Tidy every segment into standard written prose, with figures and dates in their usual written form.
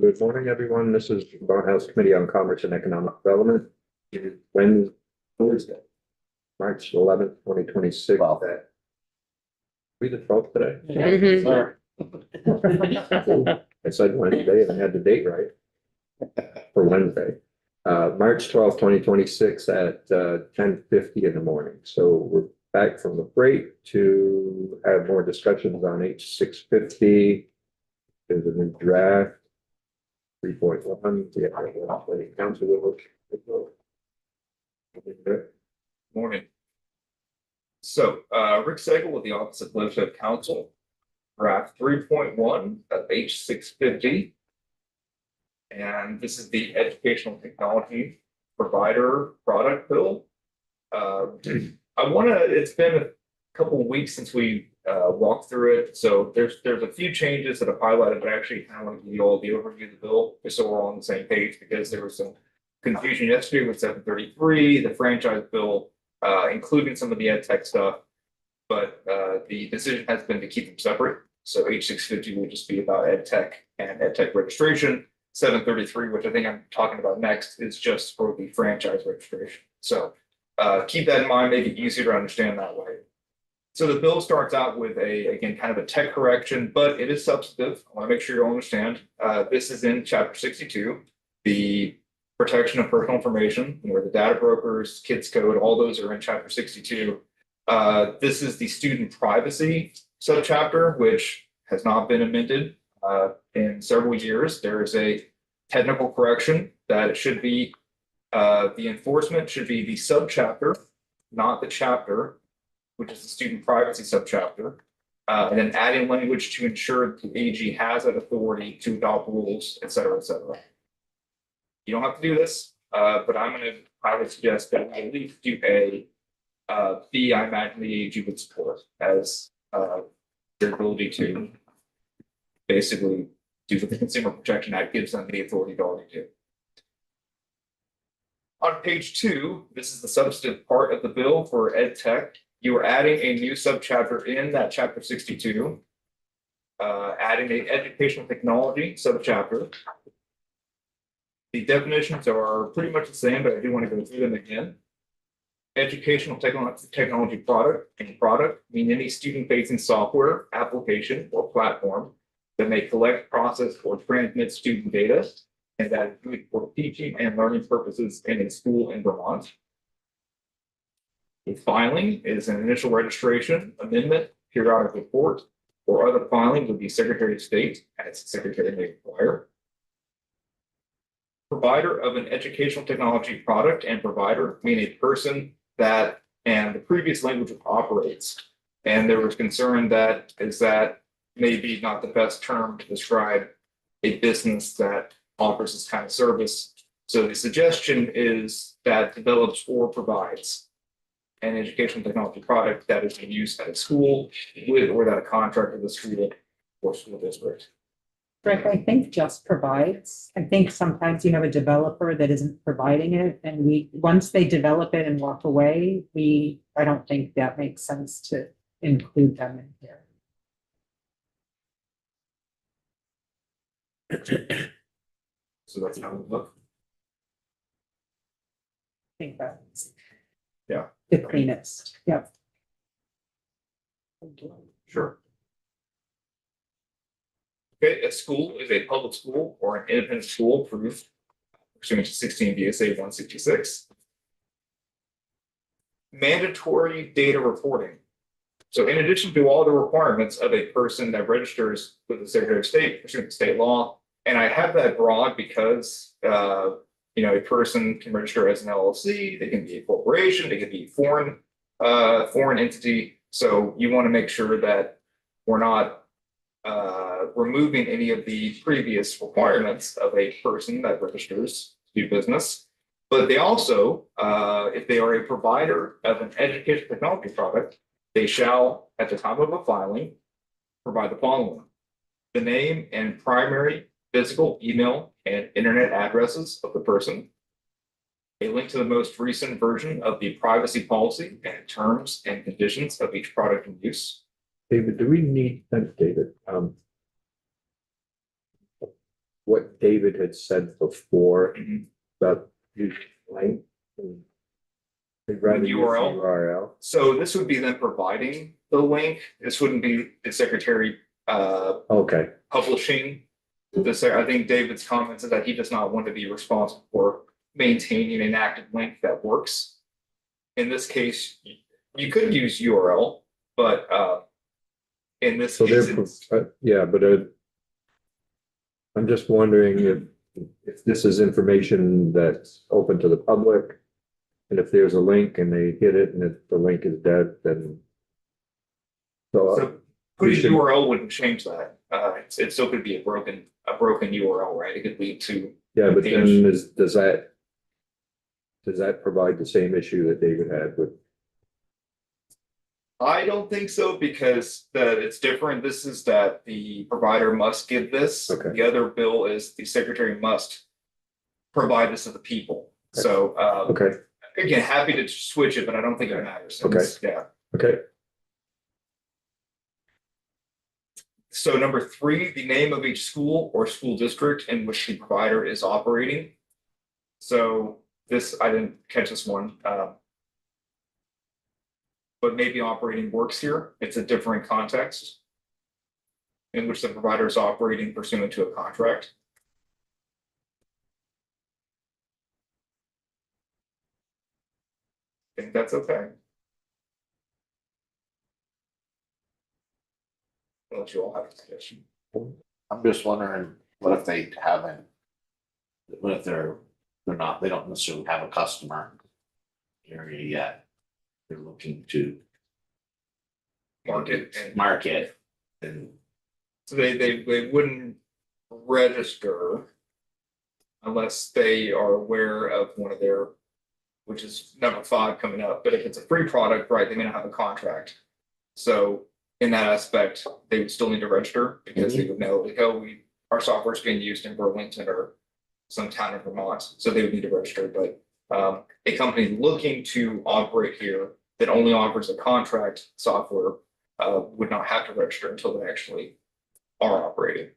Good morning, everyone. This is Barnhouse Committee on Commerce and Economic Development. It is Wednesday, March 11th, 2026. Wow. We the 12th today? Mhm. Sure. I said Wednesday and I had the date right for Wednesday. March 12th, 2026 at 10:50 in the morning. So we're back from the break to have more discussions on H650. There's a new draft. 3.1. Council. Morning. So, Rick Sagal with the Office of Legislative Counsel, draft 3.1 of H650. And this is the educational technology provider product bill. It's been a couple of weeks since we walked through it. So there's a few changes that I've highlighted, but I actually kind of want to give you all the overview of the bill, just so we're all on the same page, because there was some confusion yesterday with 733, the franchise bill, including some of the ed tech stuff. But the decision has been to keep them separate. So H650 will just be about ed tech and ed tech registration. 733, which I think I'm talking about next, is just for the franchise registration. So keep that in mind, make it easier to understand that way. So the bill starts out with again, kind of a tech correction, but it is substantive. I want to make sure you all understand. This is in Chapter 62, the protection of personal information, where the data brokers, kids code, all those are in Chapter 62. This is the student privacy subchapter, which has not been amended in several years. There is a technical correction that it should be the enforcement should be the subchapter, not the chapter, which is the student privacy subchapter, and then adding language to ensure that the AG has that authority to adopt rules, et cetera, et cetera. You don't have to do this, but I would suggest that we at least do a B. I imagine the AG would support as their ability to basically do what the Consumer Protection Act gives them the authority to already do. On page 2, this is the substantive part of the bill for ed tech. You are adding a new subchapter in that Chapter 62, adding an educational technology subchapter. The definitions are pretty much the same, but I do want to go through them again. Educational technology product mean any student-facing software, application, or platform that may collect, process, or transmit student data, and that is good for teaching and learning purposes in a school in Vermont. A filing is an initial registration, amendment, periodic report, or other filing would be Secretary of State, as Secretary may require. Provider of an educational technology product and provider mean a person that, and the previous language operates. And there was concern that maybe not the best term to describe a business that offers this kind of service. So the suggestion is that develops or provides an educational technology product that is in use at a school with or that a contract with the school or school district. Rick, I think just provides. I think sometimes you have a developer that isn't providing it, and once they develop it and walk away, I don't think that makes sense to include them in here. So that's how we look. I think that's Yeah. the cleanest. Yep. Sure. Okay, a school is a public school or an independent school approved pursuant to 16 VSA 166. Mandatory data reporting. So in addition to all the requirements of a person that registers with the Secretary of State pursuant to state law, and I have that broad because a person can register as an LLC, they can be a corporation, they can be a foreign entity. So you want to make sure that we're not removing any of the previous requirements of a person that registers to do business. But they also, if they are a provider of an educational technology product, they shall, at the time of a filing, provide the following: the name and primary physical email and internet addresses of the person, a link to the most recent version of the privacy policy and terms and conditions of each product in use. David, do we need, thanks, David. what David had said before Mhm. about using link. They'd rather use URL? URL. So this would be them providing the link. This wouldn't be the secretary Okay, publishing. I think David's comments is that he does not want to be responsible for maintaining an active link that works. In this case, you could use URL, but in this so case, they're, it's, yeah, but I'm just wondering if this is information that's open to the public. And if there's a link and they hit it and if the link is dead, then. So, so putting should- URL wouldn't change that. It still could be a broken URL, right? It could lead to. yeah, but page. then does that provide the same issue that David had with? I don't think so because it's different. This is that the provider must give this. Okay. The other bill is the secretary must provide this to the people. So Okay, again, happy to switch it, but I don't think it matters. It's- Yeah. okay, So number 3, the name of each school or school district in which the provider is operating. So this, I didn't catch this one. But maybe operating works here. It's a different context in which the provider is operating pursuant to a contract. I think that's okay. Unless you all have a suggestion. I'm just wondering, what if they haven't? What if they're not, they don't necessarily have a customer area yet? They're looking to Market and market and so they wouldn't register unless they are aware of one of their, which is number 5 coming up. But if it's a free product, right, they may not have a contract. So in that aspect, they would still need to register because they would know, like, oh, our software is being used in Burlington or some town in Vermont, so they would need to register. But a company looking to operate here that only offers a contract software would not have to register until they actually are operating.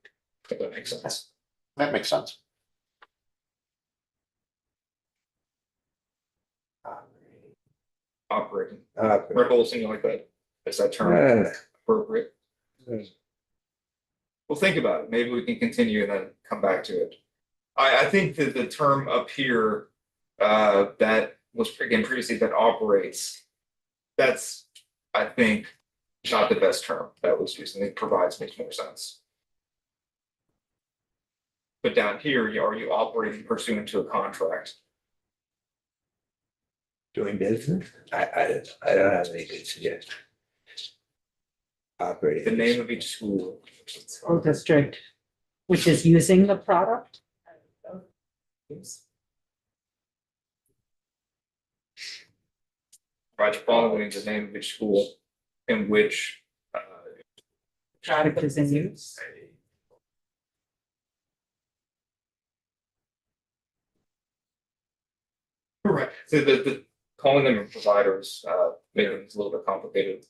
If that makes sense. that makes sense. Operating. okay. Red Bull, something like that. Is that term appropriate? Well, think about it. Maybe we can continue and then come back to it. I think that the term up here that was again previously that operates, that's I think not the best term that was used. I think provides makes more sense. But down here, are you operating pursuant to a contract? Doing business? I don't have any good suggestions. Operating. The name of each school. School district, which is using the product. Right, following the name of each school in which Product is in use. correct. So the calling them providers making it a little bit complicated.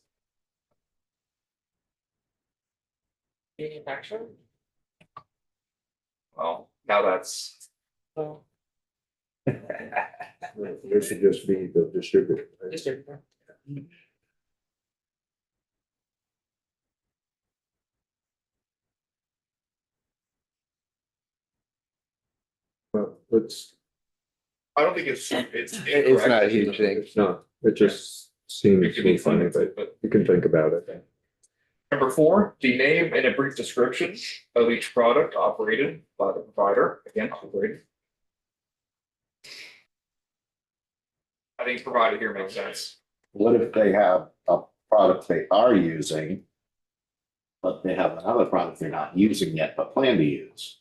Manufacturer. Well, now that's It should just be the distributor. Right? Distributor. Well, it's I don't think it's It's incorrect. not a huge thing. It's not, it just seems It could be funny, funny, but you can think about it. Number 4, the name and a brief description of each product operated by the provider, again, operated. I think provided here makes sense. What if they have a product they are using? But they have another product they're not using yet, but plan to use?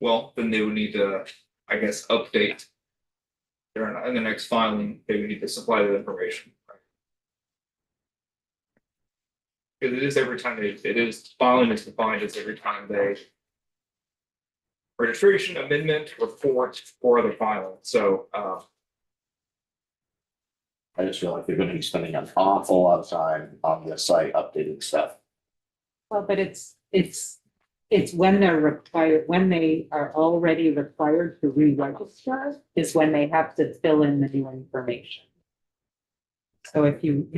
Well, then they would need to, I guess, update. In the next filing, they would need to supply that information. Because it is every time it is filing is defined as every time they. Registration, amendment, report, or other filing, so I just feel like they're gonna be spending an awful lot of time on the site updating stuff. Well, but it's It's when they're required, when they are already required to re-register is when they have to fill in the new information. So if you,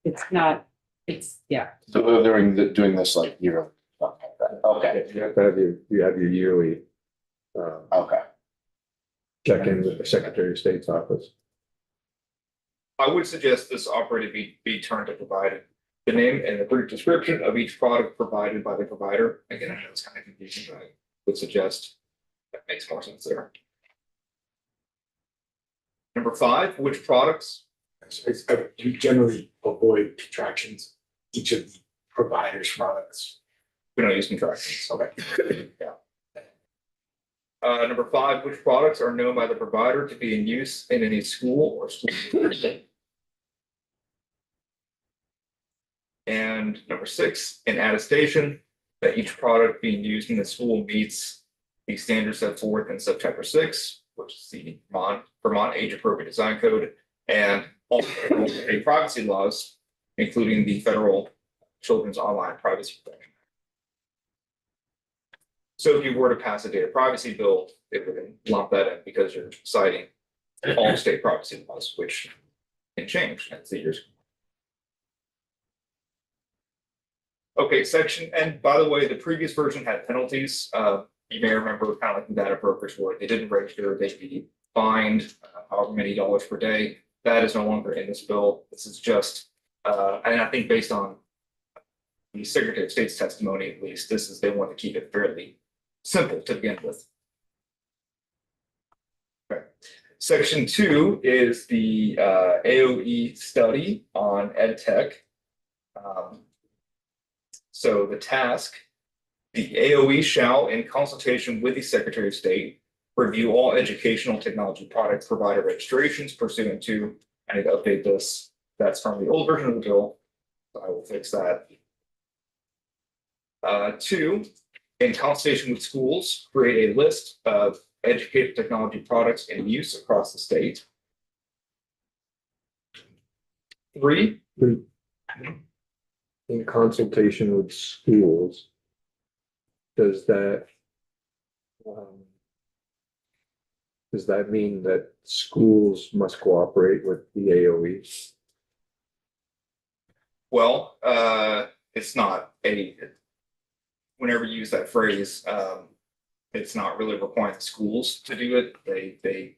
it's not, yeah, So they're doing this like yearly. Something like that. Okay, You have to have your yearly okay. check-in with the Secretary of State's office. I would suggest this operator be turned to provide the name and the brief description of each product provided by the provider. Again, I know it's kind of confusing, but I would suggest that makes more sense there. Number 5, which products? You generally avoid contractions, each of the provider's products. We don't use contractions. Okay. Yeah. Number 5, which products are known by the provider to be in use in any school or school university? And number 6, an attestation that each product being used in the school meets the standards set forth in subchapter 6, which is the Vermont Age Appropriate Design Code, and all state privacy laws, including the federal Children's Online Privacy Protection. So if you were to pass a data privacy bill, it would lump that in because you're citing all state privacy laws, which can change as the years. Okay, and by the way, the previous version had penalties. You may remember kind of like the data brokers were, they didn't register, they'd be fined however many dollars per day. That is no longer in this bill. This is just, and I think based on the Secretary of State's testimony, at least, they want to keep it fairly simple to begin with. Okay. Section 2 is the AOE study on EdTech. So the task, the AOE shall, in consultation with the Secretary of State, review all educational technology products provider registrations pursuant to, I need to update this, that's from the old version of the bill, so I will fix that. 2, in consultation with schools, create a list of educational technology products in use across the state. 3, In consultation with schools, does that mean that schools must cooperate with the AOE? well, it's not whenever you use that phrase, it's not really requiring the schools to do it. They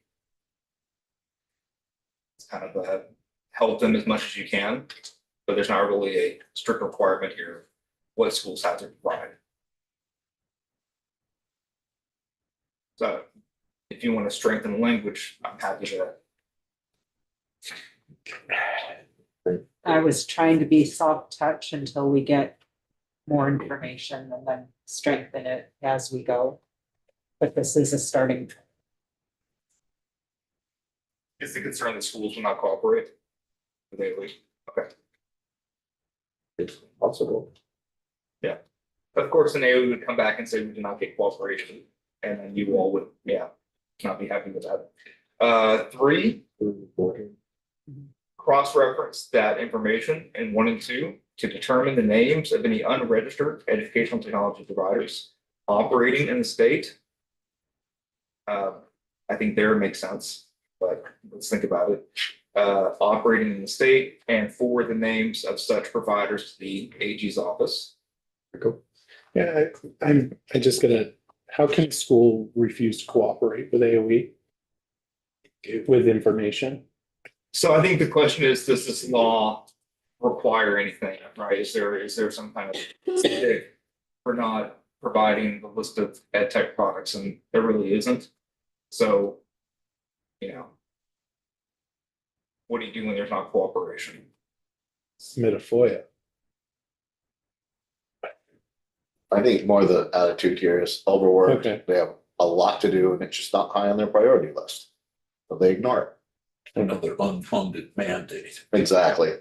it's kind of help them as much as you can, but there's not really a strict requirement here what schools have to provide. So if you want to strengthen the language, I'm happy to. I was trying to be soft touch until we get more information and then strengthen it as we go. But this is a starting. Is the concern that schools will not cooperate? They would. Okay. It's possible. Of course, an AOE would come back and say we did not get cooperation, and then you all would, not be happy with that. 3, cross-reference that information in 1 and 2 to determine the names of any unregistered educational technology providers operating in the state. I think there makes sense, but let's think about it. Operating in the state and forward the names of such providers to the AG's office. Yeah, I'm just gonna, how can school refuse to cooperate with AOE? With information? So I think the question is, does this law require anything, right? Is there some kind of stick for not providing the list of ed tech products, and there really isn't. So, what do you do when there's not cooperation? Submit a FOIA. I think more the attitude here is overworked. Okay. They have a lot to do and it's just not high on their priority list. So they ignore it. Another unfunded mandate. Exactly.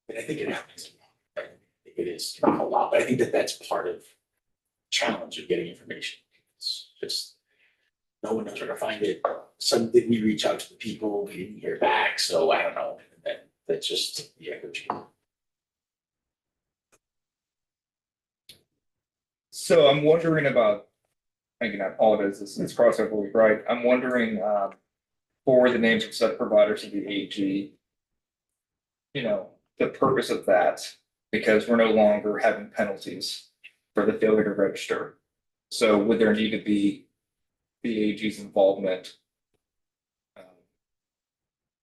And I think it happens. I think it is not a lot, but I think that's part of the challenge of getting information. It's just no one knows where to find it. Something we reach out to the people, we didn't hear back, so I don't know. That's just the echo chamber. So I'm wondering about, again, I apologize, it's crossover week, right? I'm wondering, for the names of said providers of the AG. You know, the purpose of that, because we're no longer having penalties for the failure to register. So would there need to be the AG's involvement?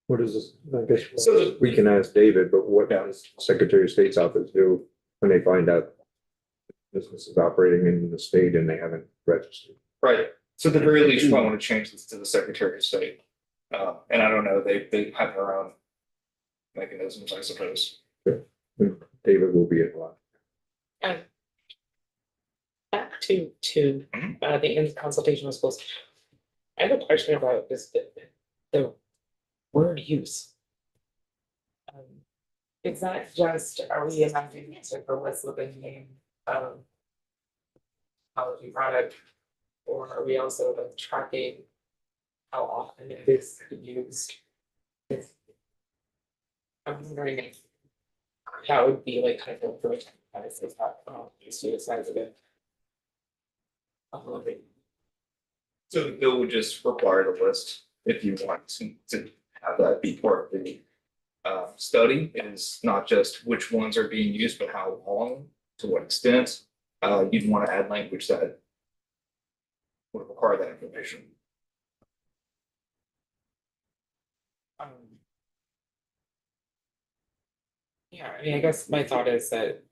What is this? I guess So- we can ask David, but what does Secretary of State's office do when they find out business is operating in the state and they haven't registered? Right, so at the very least, you might want to change this to the Secretary of State. And I don't know, they have their own mechanisms, I suppose. David will be involved. Back to the in consultation with schools. I have a question about this, the word use. Is that just, are we imagining it's like a list of the name of technology product? Or are we also like tracking how often it is used? I'm wondering if that would be like kind of a approach, I say that, these two sides of it. So the bill would just require the list if you want to have that be part of the study. Is not just which ones are being used, but how long, to what extent. You'd want to add language that would require that information. Yeah, I mean, I guess my thought is that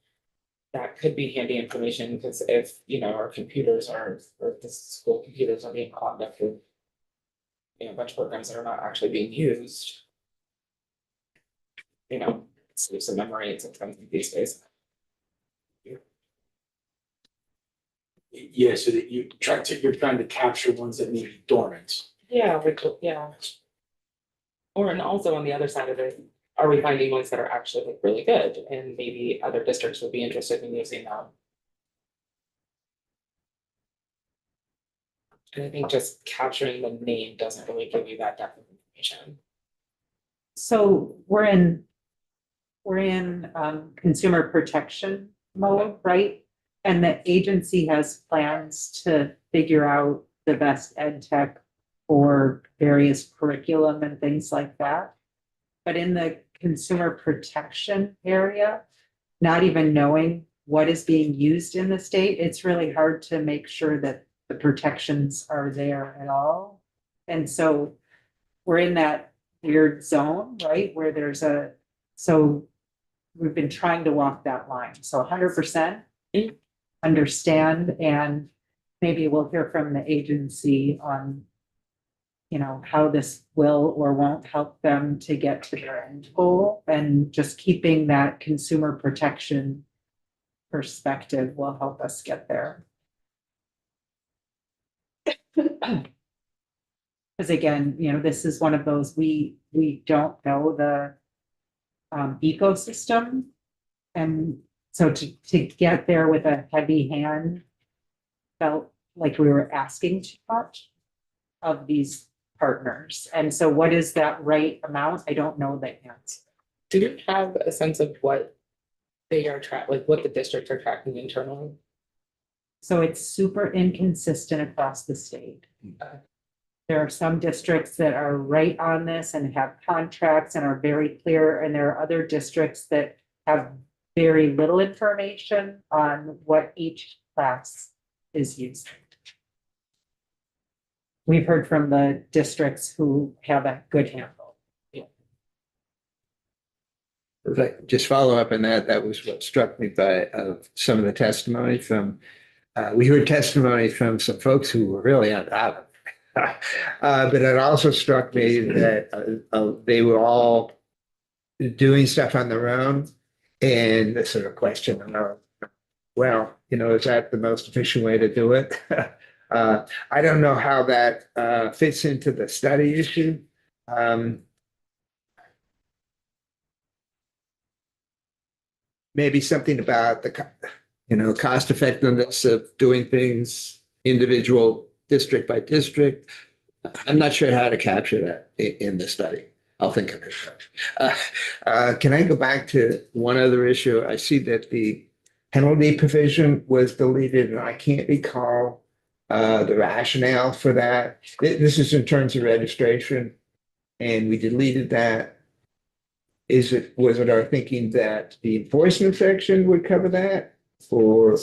that could be handy information, because if, you know, our computers are, or the school computers are being clogged up with, you know, a bunch of programs that are not actually being used. You know, save some memory and some these days. Yeah, so that you're trying to capture ones that may be dormant. Yeah, yeah. Or, and also on the other side of it, are we finding ones that are actually like really good, and maybe other districts would be interested in using them? And I think just capturing the name doesn't really give you that depth of information. So we're in consumer protection mode, right? And the agency has plans to figure out the best ed tech for various curriculum and things like that. But in the consumer protection area, not even knowing what is being used in the state, it's really hard to make sure that the protections are there at all. And so we're in that weird zone, right, where so we've been trying to walk that line. So 100% understand, and maybe we'll hear from the agency on, you know, how this will or won't help them to get to their end goal, and just keeping that consumer protection perspective will help us get there. Because again, you know, this is one of those, we don't know the ecosystem. And so to get there with a heavy hand felt like we were asking too much of these partners. And so what is that right amount? I don't know the answer. Do you have a sense of what they are like what the districts are tracking internally? So it's super inconsistent across the state. There are some districts that are right on this and have contracts and are very clear, and there are other districts that have very little information on what each class is using. We've heard from the districts who have a good handle. Just follow up on that. That was what struck me by some of the testimony from, we heard testimony from some folks who were really on top of it. But it also struck me that they were all doing stuff on their own, and the sort of question, well, you know, is that the most efficient way to do it? I don't know how that fits into the study issue. Maybe something about the, you know, cost effectiveness of doing things individual district by district. I'm not sure how to capture that in the study. I'll think of it. Can I go back to one other issue? I see that the penalty provision was deleted, and I can't recall the rationale for that. This is in terms of registration, and we deleted that. Was it our thinking that the enforcement section would cover that? Or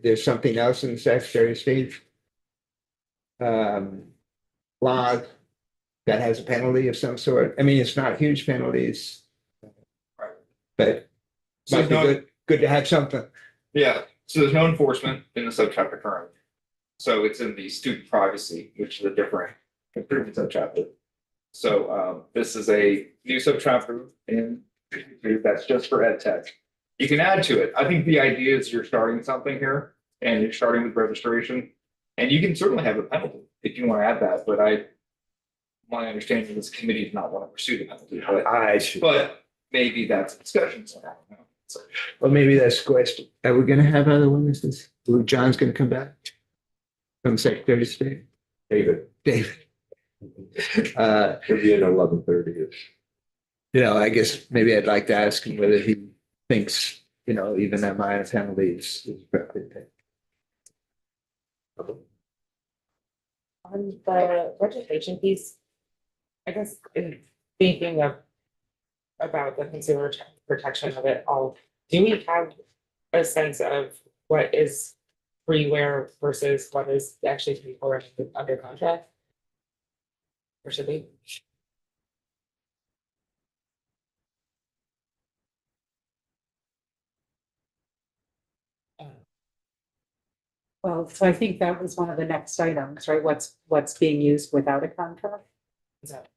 there's something else in the Secretary of State law that has a penalty of some sort? I mean, it's not huge penalties, but So might be no- good to have something. Yeah, so there's no enforcement in the subchapter currently. So it's in the student privacy, which is a different improvement subchapter. So this is a new subchapter in that's just for ed tech. You can add to it. I think the idea is you're starting something here and you're starting with registration. And you can certainly have a penalty if you want to add that, but my understanding is committee does not want to pursue the penalty, but maybe that's a discussion. So I don't know. So, Well, maybe that's the question. Are we gonna have other witnesses? John's gonna come back from Secretary of State? David, David. it'll be at 11:30-ish. I guess maybe I'd like to ask him whether he thinks, even that minor penalty is appropriate. On the registration piece, I guess in thinking about the consumer protection of it all, do we have a sense of what is freeware versus what is actually paid for under contract? Or should we? Well, so I think that was one of the next items, right? What's being used without a contract? Is that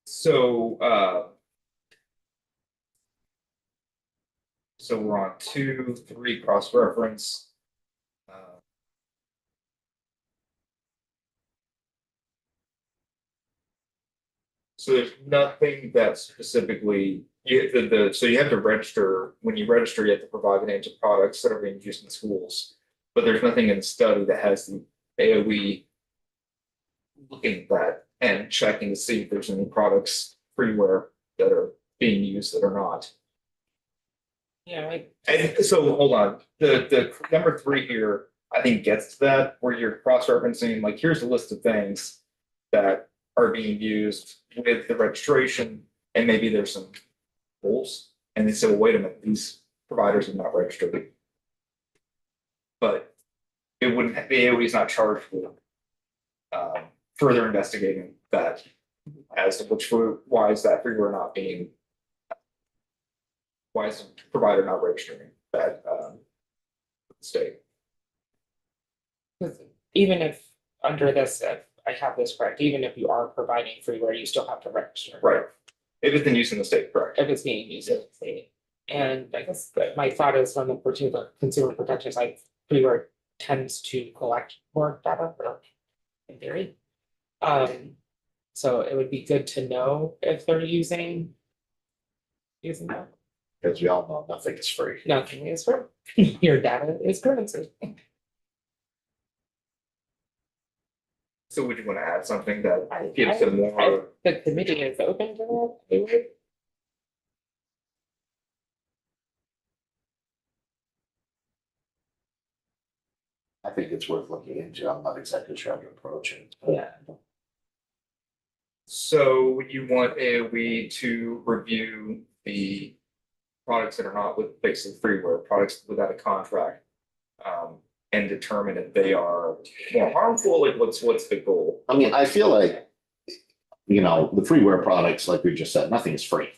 So so we're on 2, 3 cross-reference. So there's nothing that specifically, so you have to register, when you register, you have to provide the names of products that are being used in schools. But there's nothing in the study that has the AOE looking at that and checking to see if there's any products, freeware that are being used that are not. like And so hold on, the number 3 here, I think gets to that, where you're cross-referencing, like, here's a list of things that are being used with the registration, and maybe there's some holes. And they say, well, wait a minute, these providers are not registered. But it wouldn't, the AOE is not charged with further investigating that as to why is that freeware not being, why is the provider not registering that state? Because even if under this, if I have this correct, even if you are providing freeware, you still have to register. Right. If it's in use in the state, correct? If it's being used in the state. And I guess that my thought is from the consumer protection side, freeware tends to collect more data, in theory. So it would be good to know if they're using that. Because we all know nothing is free. Nothing is free. Your data is currency. So would you want to add something that I- gives them more? The committee is open to that. They would. I think it's worth looking into. I'm not exactly sure how to approach it. Yeah. So you want AOE to review the products that are not with basically freeware, products without a contract. And determine if they are more harmful, like what's the goal? I mean, I feel like, the freeware products, like we just said, nothing is free.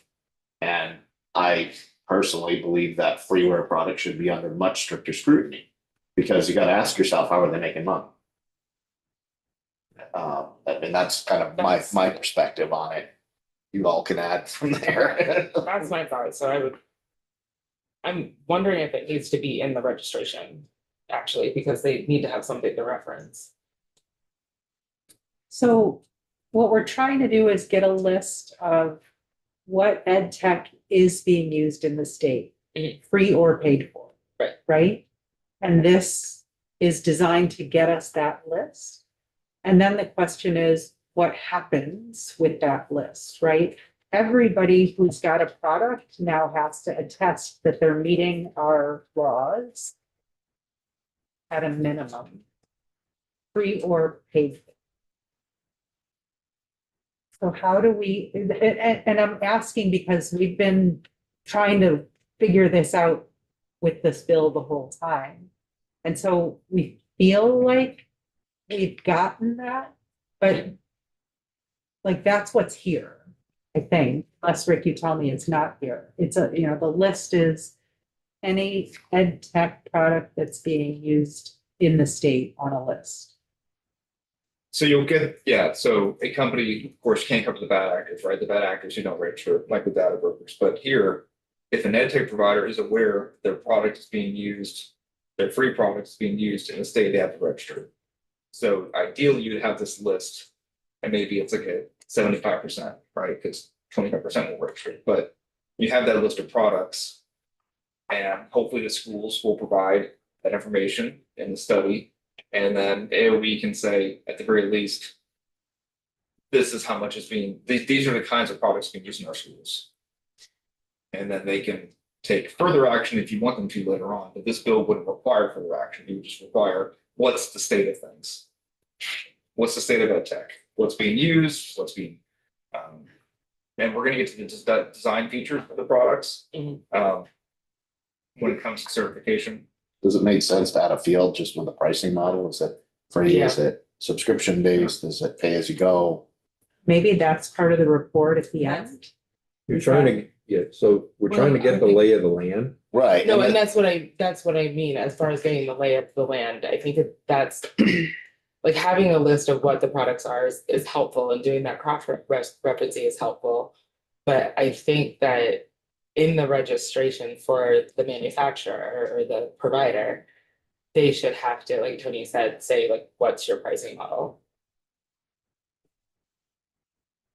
And I personally believe that freeware products should be under much stricter scrutiny. Because you gotta ask yourself, how are they making money? And that's kind of my perspective on it. You all can add from there. That's my thought, so I'm wondering if it needs to be in the registration, actually, because they need to have something to reference. So what we're trying to do is get a list of what ed tech is being used in the state, Mhm. free or paid for. Right. Right? And this is designed to get us that list. And then the question is, what happens with that list, right? everybody who's got a product now has to attest that they're meeting our laws at a minimum, free or paid. So how do we, and I'm asking because we've been trying to figure this out with this bill the whole time. And so we feel like we've gotten that, but like, that's what's here, I think, unless Rick, you tell me it's not here. It's a, you know, the list is any ed tech product that's being used in the state on a list. So you'll get, yeah, so a company, of course, can't cover the bad actors, right? The bad actors you don't register, like with data brokers. But here, if an ed tech provider is aware their product is being used, their free product is being used in the state, they have to register. So ideally, you'd have this list, and maybe it's like a 75%, right? Because 25% will register. But you have that list of products, and hopefully the schools will provide that information in the study. And then AOE can say, at the very least, this is how much is being, these are the kinds of products being used in our schools. And then they can take further action if you want them to later on, but this bill wouldn't require further action. You would just require, what's the state of things? What's the state of ed tech? What's being used? What's being, and we're gonna get to the design features of the products. When it comes to certification. Does it make sense to add a field just with the pricing model? Is it free? Yeah. Is it subscription based? Is it pay as you go? Maybe that's part of the report at the end. You're trying to, yeah, so we're trying to Well, I get the think- lay of the land. Right. No, and then- that's what I mean, as far as getting the lay of the land, I think that's. Like having a list of what the products are is helpful, and doing that cross referencing is helpful. But I think that in the registration for the manufacturer or the provider, they should have to, like Tony said, say like, what's your pricing model?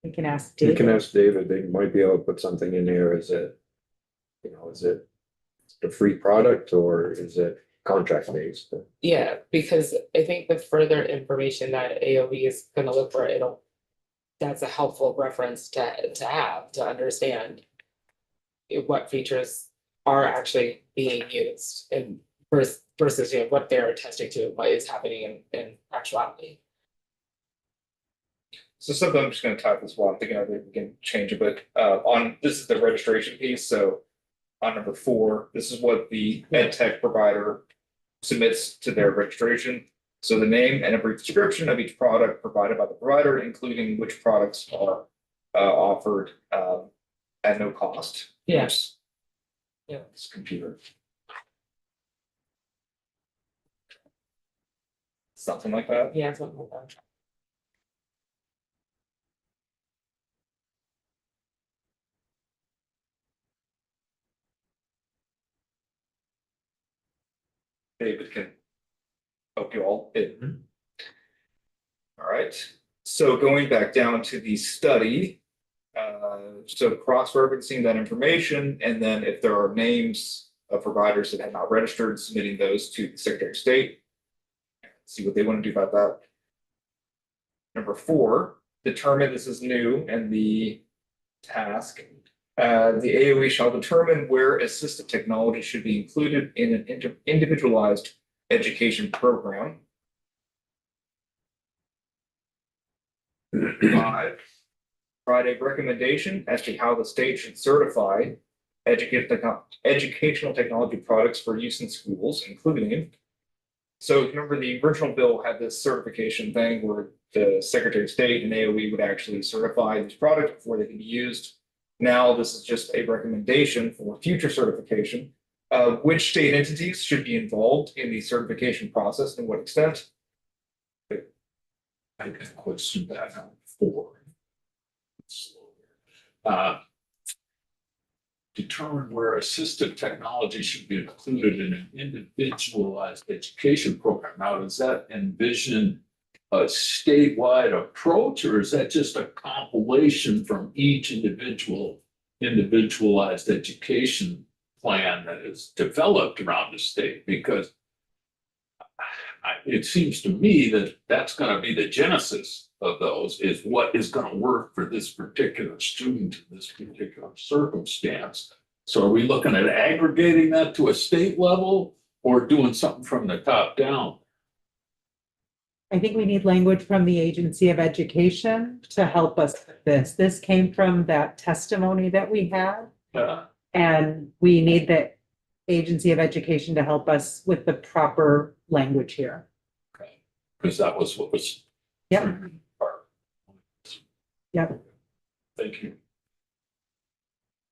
We can ask You David. can ask David, they might be able to put something in there, is it, you know, is it a free product or is it contract based? Yeah, because I think the further information that AOV is gonna look for, that's a helpful reference to have, to understand what features are actually being used and versus, you know, what they're attesting to, what is happening in actuality. So something I'm just gonna type this while I'm thinking of it, we can change it, but on, this is the registration piece, so. On number 4, this is what the ed tech provider submits to their registration. So the name and a brief description of each product provided by the provider, including which products are offered at no cost. Yes. Yeah, this computer. Something like that. Yeah, something like that. David can help you all in. All right, so going back down to the study. So cross-referencing that information, and then if there are names of providers that have not registered, submitting those to the Secretary of State. See what they want to do about that. Number 4, determine, this is new, and the task. The AOE shall determine where assistive technology should be included in an individualized education program. 5, provide a recommendation as to how the state should certify educational technology products for use in schools, including. So remember, the original bill had this certification thing where the Secretary of State and AOE would actually certify these products before they can be used. Now, this is just a recommendation for future certification. Which state entities should be involved in the certification process and what extent? I can question that on 4. Determine where assistive technology should be included in an individualized education program. Now, does that envision a statewide approach, or is that just a compilation from each individualized education plan that is developed around the state? Because it seems to me that that's gonna be the genesis of those, is what is gonna work for this particular student in this particular circumstance. So are we looking at aggregating that to a state level or doing something from the top down? I think we need language from the Agency of Education to help us with this. This came from that testimony that we had. And we need the Agency of Education to help us with the proper language here. Okay, because that was what was. Yep. Yep. Thank you.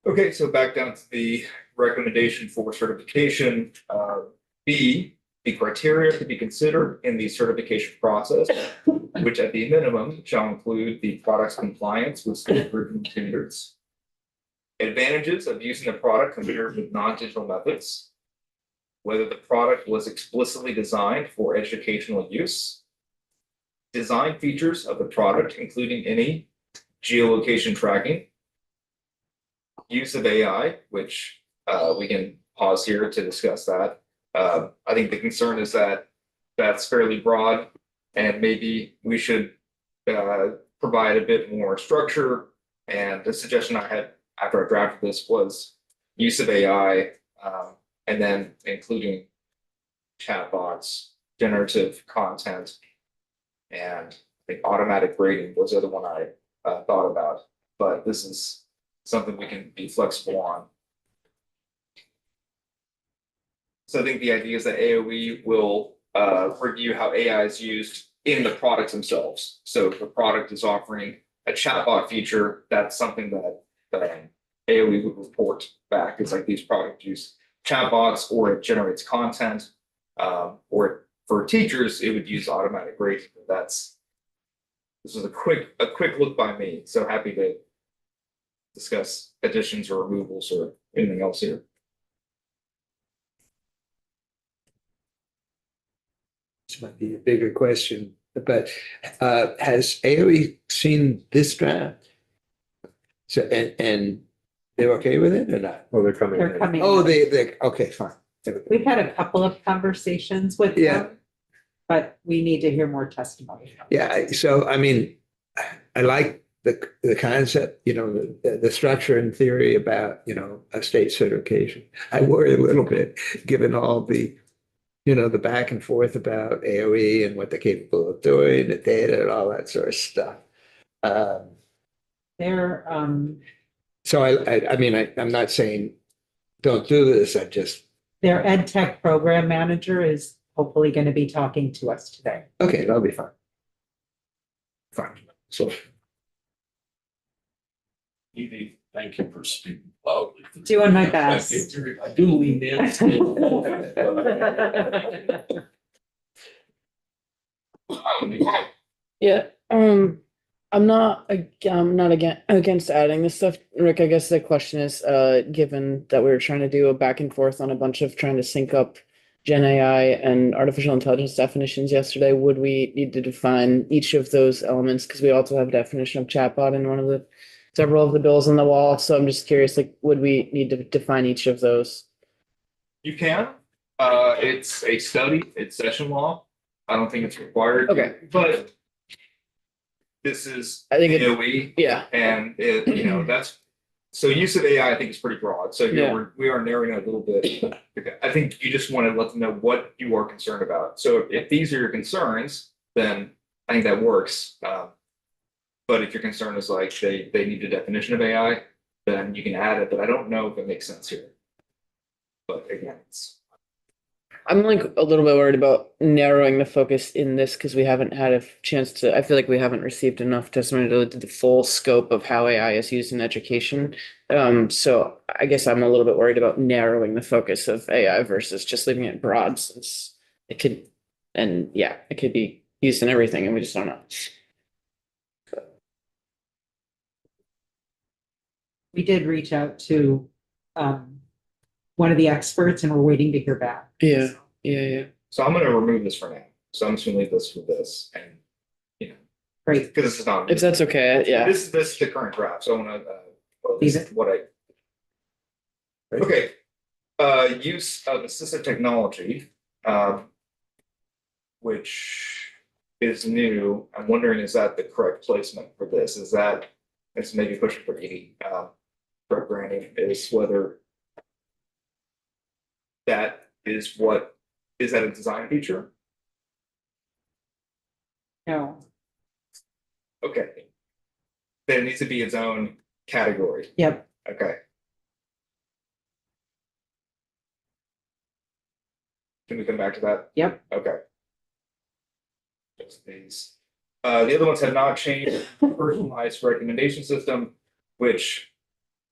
Okay, so back down to the recommendation for certification. B, the criteria to be considered in the certification process, which at the minimum shall include the product's compliance with school curriculum standards. Advantages of using the product compared with non-digital methods. Whether the product was explicitly designed for educational use. Design features of the product, including any geolocation tracking. Use of AI, which we can pause here to discuss that. I think the concern is that that's fairly broad and maybe we should provide a bit more structure. And the suggestion I had after I drafted this was use of AI and then including chatbots, generative content, and I think automatic grading was the other one I thought about. But this is something we can be flexible on. So I think the idea is that AOE will review how AI is used in the products themselves. So if the product is offering a chatbot feature, that's something that AOE would report back. It's like these products use chatbots or it generates content. Or for teachers, it would use automatic grading. This is a quick look by me. So happy to discuss additions or removals or anything else here. This might be a bigger question, but has AOE seen this draft? So, and they're okay with it or not? Well, they're coming They're in. coming. Oh, they, okay, fine. We've had a couple of conversations with Yeah. them, but we need to hear more testimony. Yeah, so I mean, I like the concept, you know, the structure and theory about, you know, a state certification. I worry a little bit, given all the, you know, the back and forth about AOE and what they're capable of doing, the data and all that sort of stuff. They're, So I mean, I'm not saying don't do this, I just, their ed tech program manager is hopefully going to be talking to us today. okay, that'll be fine. Fine. So. Edie, thank you for speaking loudly. Doing my best. I do lean in. Yeah, I'm not against adding this stuff. Rick, I guess the question is, given that we were trying to do a back and forth on a bunch of trying to sync up Gen AI and artificial intelligence definitions yesterday, would we need to define each of those elements? Because we also have a definition of chatbot in one of the several of the bills on the wall. So I'm just curious, like, would we need to define each of those? You can. It's a study. It's session law. I don't think it's required. Okay. But this is I think it- AOE, Yeah, and it, you know, that's so use of AI. I think is pretty broad. So here Yeah. we are narrowing it a little bit. I think you just want to let them know what you are concerned about. So if these are your concerns, then I think that works. But if your concern is like they need a definition of AI, then you can add it. But I don't know if it makes sense here. But again, I'm like a little bit worried about narrowing the focus in this because we haven't had a chance to, I feel like we haven't received enough testimony to the full scope of how AI is used in education. So I guess I'm a little bit worried about narrowing the focus of AI versus just leaving it broad, since it could, and yeah, it could be used in everything and we just don't know. We did reach out to one of the experts and we're waiting to hear back. Yeah. Yeah. so I'm going to remove this for now. So I'm just going to leave this with this, and you know, Great. because this is not. If that's okay, yeah. This is the current draft. So I want to. Well, Leave this is what I. Okay. Use of assistive technology. which is new. I'm wondering, is that the correct placement for this? Is that, it's maybe pushing for 80, for granting, is whether that is what, is that a design feature? No, Okay. Then it needs to be its own category. yep, Okay. Can we come back to that? yep. Okay. Just these. The other ones have not changed. Personalized recommendation system, which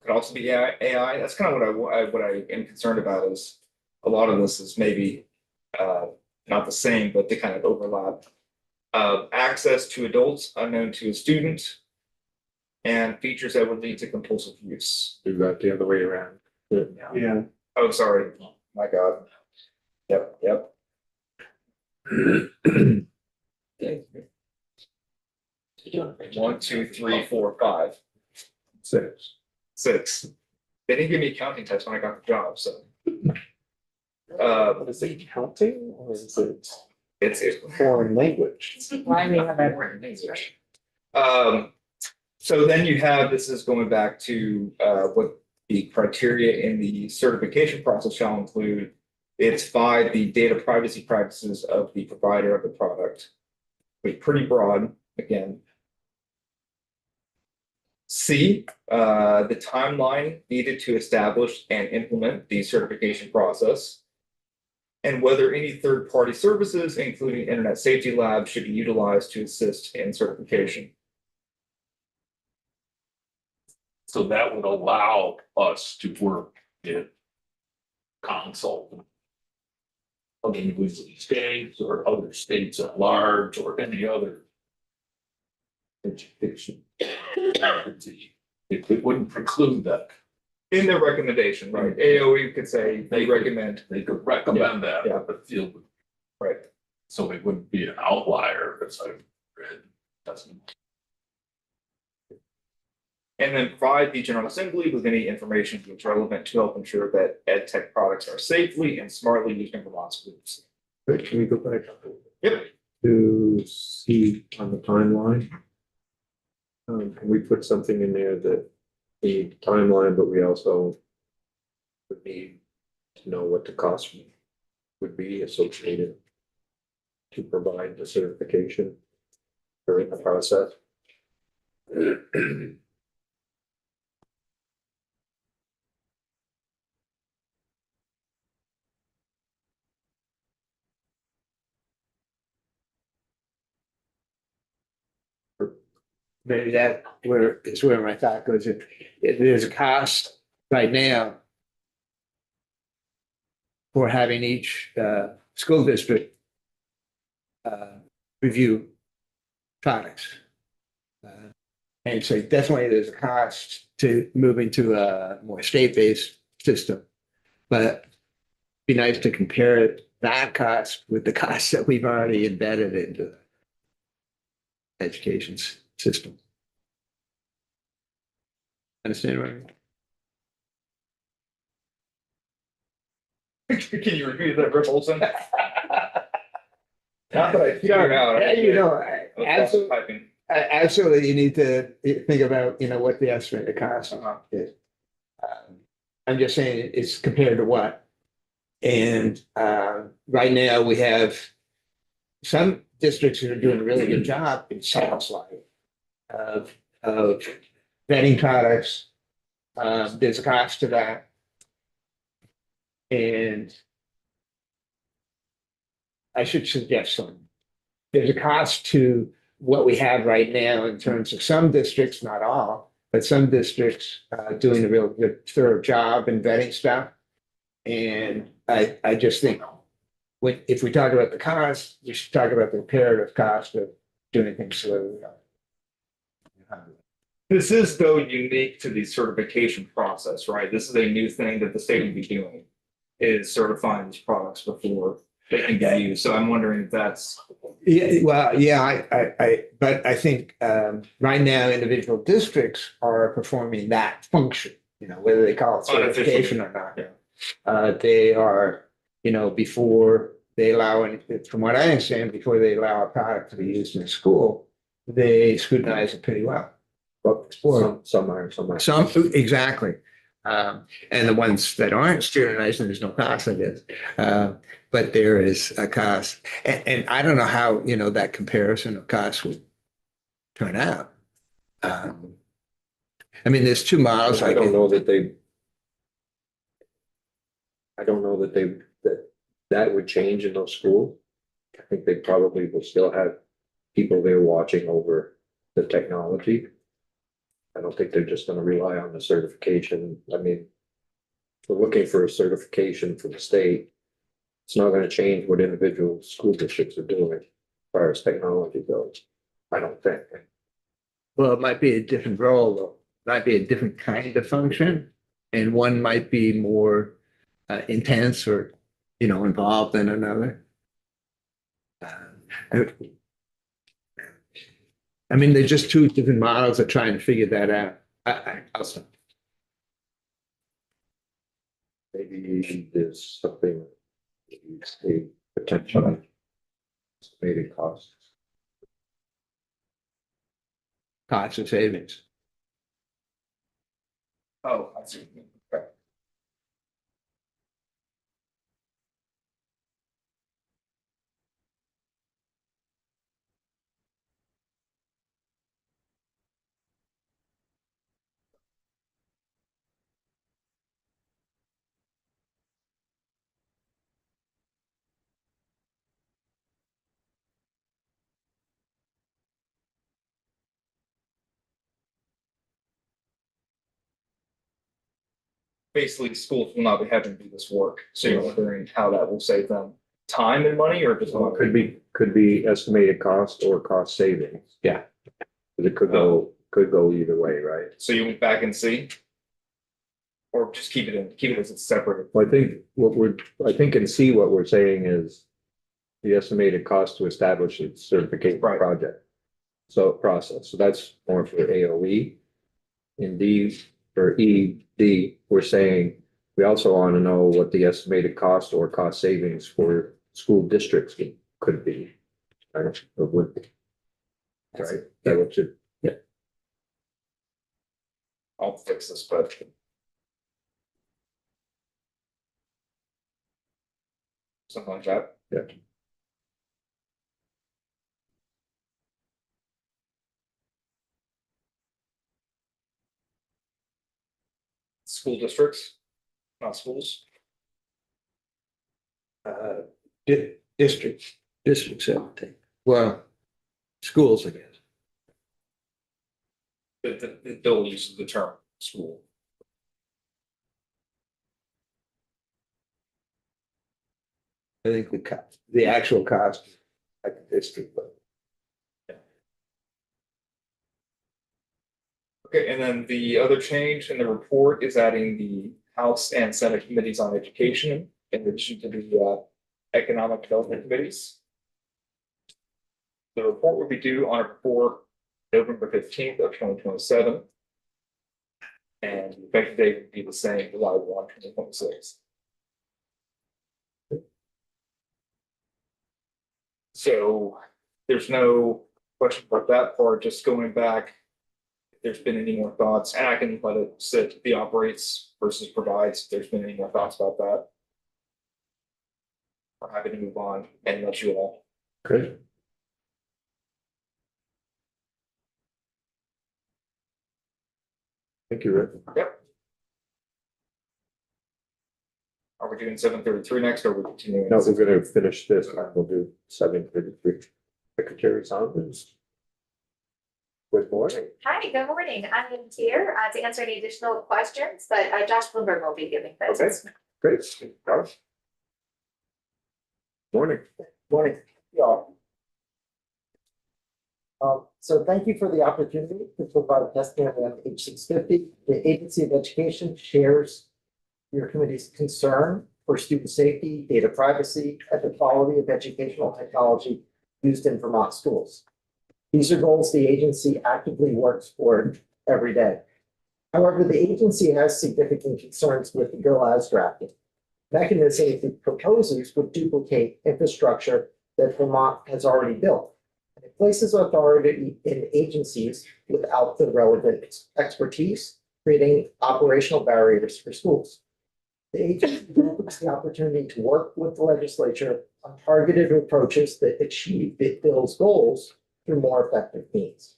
could also be AI. That's kind of what I am concerned about is a lot of this is maybe not the same, but they kind of overlap. Access to adults unknown to a student, and features that would lead to compulsive use. Do that the other way around. Yeah. Oh, sorry. My God. Yep. One, two, three, four, five, 6. 6. They didn't give me accounting types when I got the job, so. But is it counting or is it It's foreign language? Why we have that? So then you have, this is going back to what the criteria in the certification process shall include. It's 5, the data privacy practices of the provider of the product. Pretty broad, again. C, the timeline needed to establish and implement the certification process. And whether any third-party services, including Internet Safety Lab, should be utilized to assist in certification. So that would allow us to work in consult. Of individual states or other states at large or any other. Education. It wouldn't preclude that. In their recommendation, right? AOE could say they recommend, They could recommend that, Yeah. but the field would, right? so it wouldn't be an outlier, as I've read. Doesn't. And then provide the General Assembly with any information that's relevant to help ensure that ed tech products are safely and smartly used in Vermont schools. But can we go back Yep. to see on the timeline? Can we put something in there that the timeline, but we also would need to know what the cost would be associated to provide the certification during the process? Maybe that is where my thought goes. If there's a cost right now for having each school district review products. And so definitely there's a cost to moving to a more state-based system. But it'd be nice to compare that cost with the costs that we've already embedded into the education system. Understand what I mean? Can you repeat that, Rip Olson? Not that I figured out. Yeah, you know, Absolutely. absolutely, absolutely, you need to think about, you know, what the estimated cost is. I'm just saying it's compared to what? And right now we have some districts that are doing a really good job, it sounds like, of vetting products. There's a cost to that. And I should suggest something. There's a cost to what we have right now in terms of some districts, not all, but some districts doing a real good thorough job in vetting stuff. And I just think if we talk about the cost, we should talk about the comparative cost of doing things slowly. This is though unique to the certification process, right? This is a new thing that the state will be doing, is certifying these products before they can be used. So I'm wondering if that's. Yeah, well, yeah, but I think right now individual districts are performing that function, you know, whether they call it certification or not. Yeah. They are, you know, before they allow, from what I understand, before they allow a product to be used in a school, they scrutinize it pretty well. But some are, some aren't. Some, exactly. And the ones that aren't scrutinized, there's no cost, I guess. But there is a cost. And I don't know how, that comparison of costs would turn out. I mean, there's two models. I don't know that they. I don't know that that would change in those schools. I think they probably will still have people there watching over the technology. I don't think they're just gonna rely on the certification. I mean, if we're looking for a certification from the state. It's not gonna change what individual school districts are doing as far as technology goes. I don't think. Well, it might be a different role, though. Might be a different kind of function. And one might be more intense or, involved than another. I mean, they're just two different models of trying to figure that out. I'll stop. Maybe there's something. A potential estimated cost. Cost of savings. Oh, I see. Okay. Basically, schools will not be having to do this work, so you're wondering how that will save them time and money, or just. Well, it could be estimated cost or cost savings. Yeah. It could go either way, right? So you went back and see? Or just keep it as a separate. Well, I think and see what we're saying is. The estimated cost to establish a certification Right. project. So process, so that's more for AOE. In D or ED, we're saying, we also want to know what the estimated cost or cost savings for school districts could be. Right, or would be. Right, that what you, I'll fix this, but. Something like that. yeah. School districts, not schools. Districts, I would think. Well, schools, I guess. The bill uses the term school. I think the actual cost, like the district, but. Okay, and then the other change in the report is adding the House and Senate committees on education in addition to the economic development committees. The report will be due on or before November 15th of 2027. And the effective date would be the same, July 1, 2026. So there's no question about that part, just going back. If there's been any more thoughts, and I can let it sit, the operates versus provides, if there's been any more thoughts about that. I'm happy to move on and let you all. Good. Thank you, Rick. Yep. Are we doing 7:33 next, or are we continuing? No, we're gonna finish this, and we'll do 7:33. Secretary Saunders. Good morning. Hi, good morning. I'm here to answer any additional questions, but Josh Bloomberg will be giving those. Okay. Great. Josh. Morning. Morning, y'all. So thank you for the opportunity to provide testimony on H650. The Agency of Education shares your committee's concern for student safety, data privacy, and the quality of educational technology used in Vermont schools. These are goals the agency actively works for every day. However, the agency has significant concerns with the bill as drafted. mechanism it proposes would duplicate infrastructure that Vermont has already built. It places authority in agencies without the relevant expertise, creating operational barriers for schools. The agency offers the opportunity to work with the legislature on targeted approaches that achieve the bill's goals through more effective means.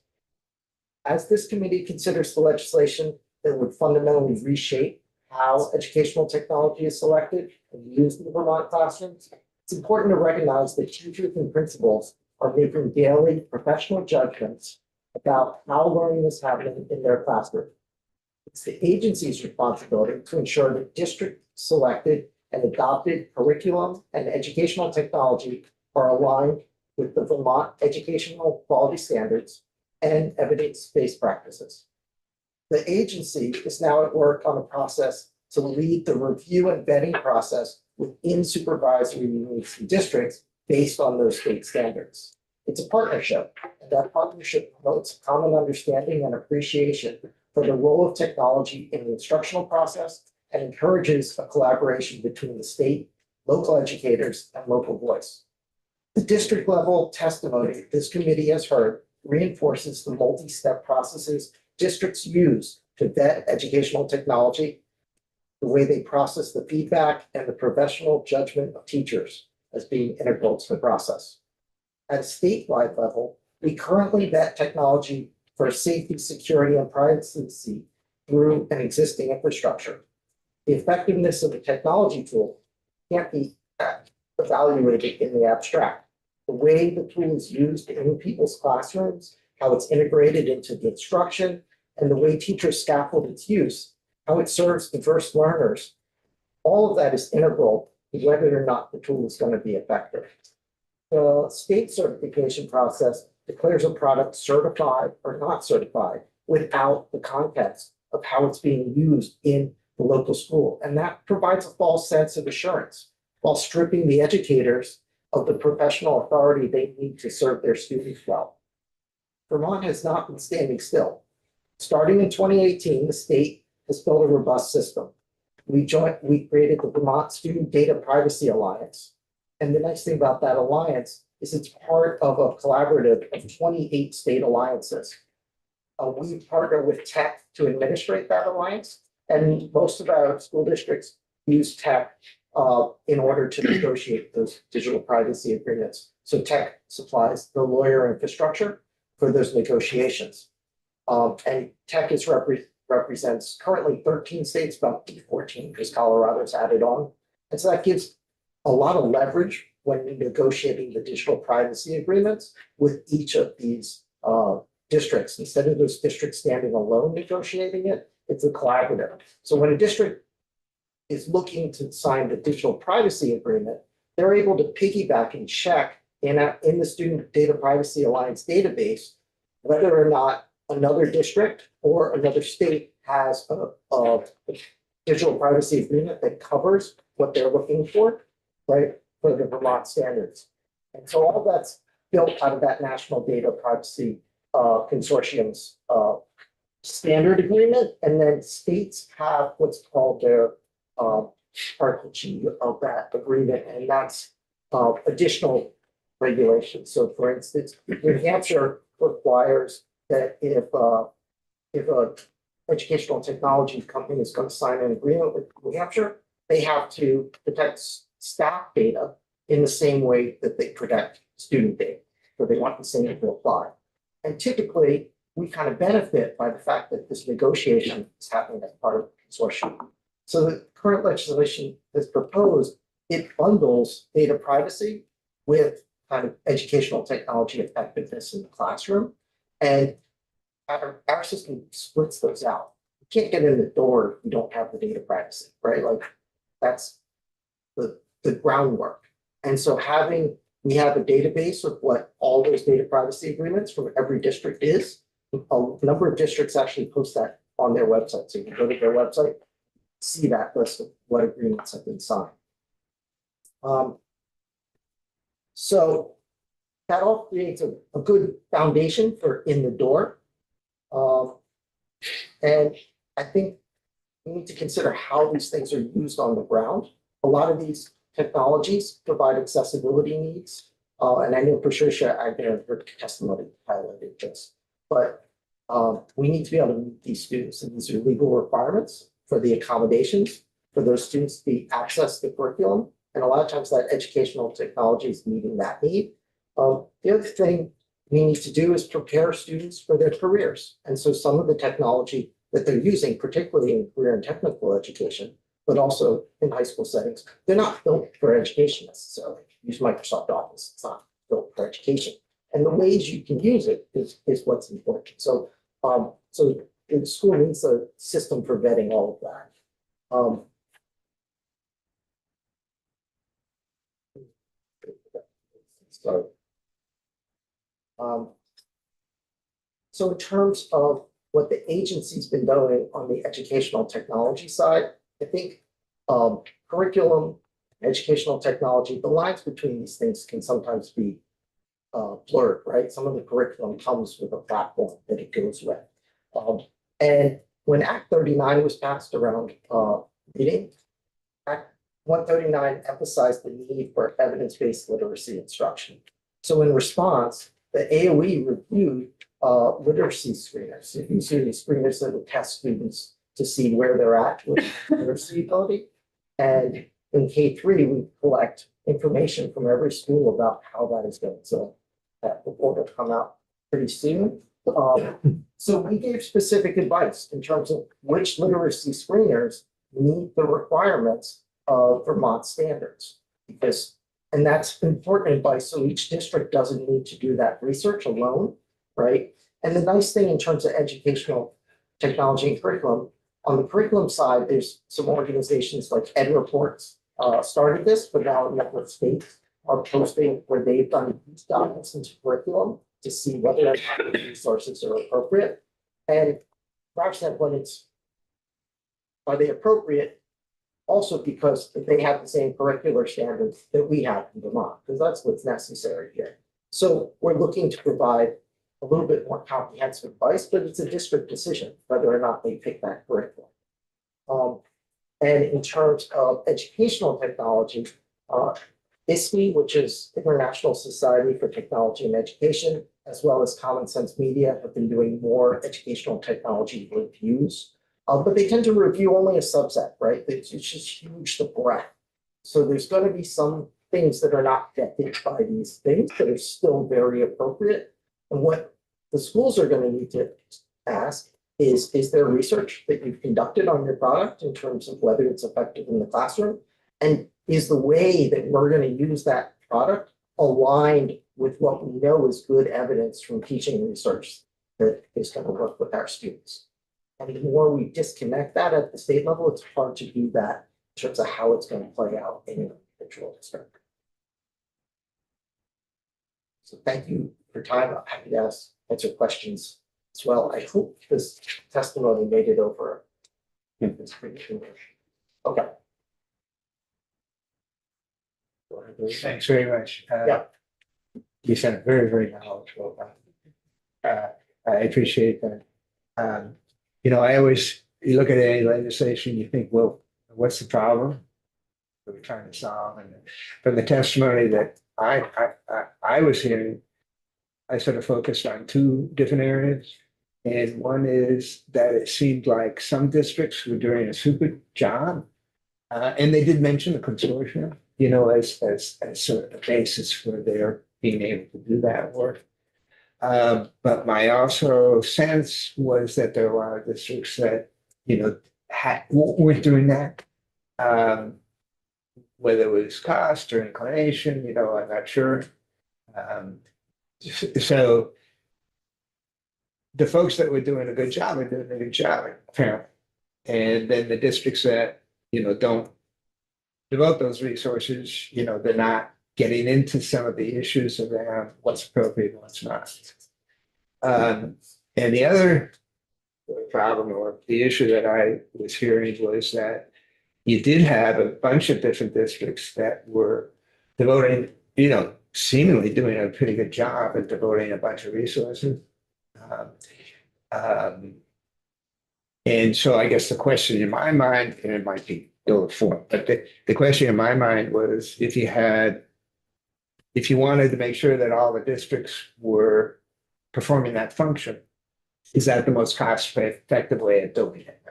As this committee considers the legislation that would fundamentally reshape how educational technology is selected and used in the Vermont classrooms, it's important to recognize that teachers and principals are making daily professional judgments about how learning is happening in their classroom. It's the agency's responsibility to ensure that district selected and adopted curriculum and educational technology are aligned with the Vermont educational quality standards and evidence-based practices. The agency is now at work on a process to lead the review and vetting process within supervisory units and districts based on those state standards. It's a partnership, and that partnership promotes common understanding and appreciation for the role of technology in the instructional process and encourages a collaboration between the state, local educators, and local voice. The district level testimony this committee has heard reinforces the multi-step processes districts use to vet educational technology, the way they process the feedback, and the professional judgment of teachers as being integral to the process. At a statewide level, we currently vet technology for safety, security, and privacy through an existing infrastructure. The effectiveness of the technology tool can't be evaluated in the abstract. The way the tool is used in people's classrooms, how it's integrated into the instruction, and the way teachers scaffold its use, how it serves diverse learners, all of that is integral to whether or not the tool is going to be effective. The state certification process declares a product certified or not certified without the context of how it's being used in the local school. And that provides a false sense of assurance while stripping the educators of the professional authority they need to serve their students well. Vermont has not been standing still. Starting in 2018, the state has built a robust system. We created the Vermont Student Data Privacy Alliance. And the nice thing about that alliance is it's part of a collaborative of 28 state alliances. We partner with tech to administrate that alliance, and most of our school districts use tech in order to negotiate those digital privacy agreements. So tech supplies the lawyer infrastructure for those negotiations. And tech represents currently 13 states, about 14 because Colorado's added on. And so that gives a lot of leverage when negotiating the digital privacy agreements with each of these districts. Instead of those districts standing alone negotiating it, it's a collaborative. So when a district is looking to sign the digital privacy agreement, they're able to piggyback and check in the Student Data Privacy Alliance database whether or not another district or another state has a digital privacy agreement that covers what they're looking for, right, for the Vermont standards. And so all that's built out of that National Data Privacy Consortium's standard agreement, and then states have what's called their Article G of that agreement, and that's additional regulations. So for instance, New Hampshire requires that if a educational technology company is going to sign an agreement with New Hampshire, they have to protect staff data in the same way that they protect student data. So they want the same to apply. And typically, we kind of benefit by the fact that this negotiation is happening as part of the consortium. So the current legislation that's proposed, it bundles data privacy with kind of educational technology effectiveness in the classroom. And our system splits those out. You can't get in the door if you don't have the data privacy, right? Like that's the groundwork. And so we have a database of what all those data privacy agreements from every district is. A number of districts actually post that on their website. So you can go to their website, see that list of what agreements have been signed. So that all creates a good foundation for in the door. And I think we need to consider how these things are used on the ground. a lot of these technologies provide accessibility needs. And I know Patricia, I've been her testimony highlighted this, but we need to be able to meet these students, and these are legal requirements for the accommodations for those students to be access the curriculum. And a lot of times that educational technology is meeting that need. The other thing we need to do is prepare students for their careers. And so some of the technology that they're using, particularly in career and technical education, but also in high school settings, they're not built for education necessarily. Use Microsoft Office, it's not built for education. And the ways you can use it is what's important. So, the school needs a system for vetting all of that. So in terms of what the agency's been doing on the educational technology side, I think curriculum, educational technology, the lines between these things can sometimes be blurred, right? Some of the curriculum comes with a platform that it goes with. And when Act 39 was passed around reading, Act 139 emphasized the need for evidence-based literacy instruction. So in response, the AOE reviewed literacy screeners. If you see these screeners that would test students to see where they're at with literacy ability. And in K3, we collect information from every school about how that is going. So that report will come out pretty soon. So we gave specific advice in terms of which literacy screeners meet the requirements of Vermont standards. And that's important advice, so each district doesn't need to do that research alone, right? And the nice thing in terms of educational technology and curriculum, on the curriculum side, there's some organizations like Ed Reports started this, but now a number of states are posting where they've done these documents into curriculum to see whether or not the resources are appropriate. And perhaps that when are they appropriate? Also because they have the same curricular standards that we have in Vermont, because that's what's necessary here. So we're looking to provide a little bit more comprehensive advice, but it's a district decision whether or not they pick that curriculum. And in terms of educational technology, ISTE, which is International Society for Technology and Education, as well as Common Sense Media, have been doing more educational technology reviews. But they tend to review only a subset, right? It's just huge, the breadth. So there's going to be some things that are not vetted by these things that are still very appropriate. And what the schools are going to need to ask is there research that you've conducted on your product in terms of whether it's effective in the classroom? And is the way that we're going to use that product aligned with what we know is good evidence from teaching research that is going to work with our students? And the more we disconnect that at the state level, it's hard to do that in terms of how it's going to play out in an individual district. So thank you for your time. I'm happy to answer questions as well. I hope this testimony made it over. Okay. Thanks very much. Yeah. You sound very, very knowledgeable about it. I appreciate that. You know, you look at any legislation, you think, well, what's the problem that we're trying to solve? And from the testimony that I was hearing, I sort of focused on two different areas. And one is that it seemed like some districts were doing a super job. And they did mention the consortium, you know, as sort of a basis for their being able to do that work. But my also sense was that there were a lot of districts that, you know, weren't doing that. Whether it was cost or inclination, you know, I'm not sure. So the folks that were doing a good job are doing a good job, apparently. And then the districts that, you know, don't devote those resources, you know, they're not getting into some of the issues around what's appropriate and what's not. And the other problem or the issue that I was hearing was that you did have a bunch of different districts that were devoting, you know, seemingly doing a pretty good job at devoting a bunch of resources. And so I guess the question in my mind, and it might be ill informed. But the question in my mind was if you wanted to make sure that all the districts were performing that function, is that the most cost effective way of doing it?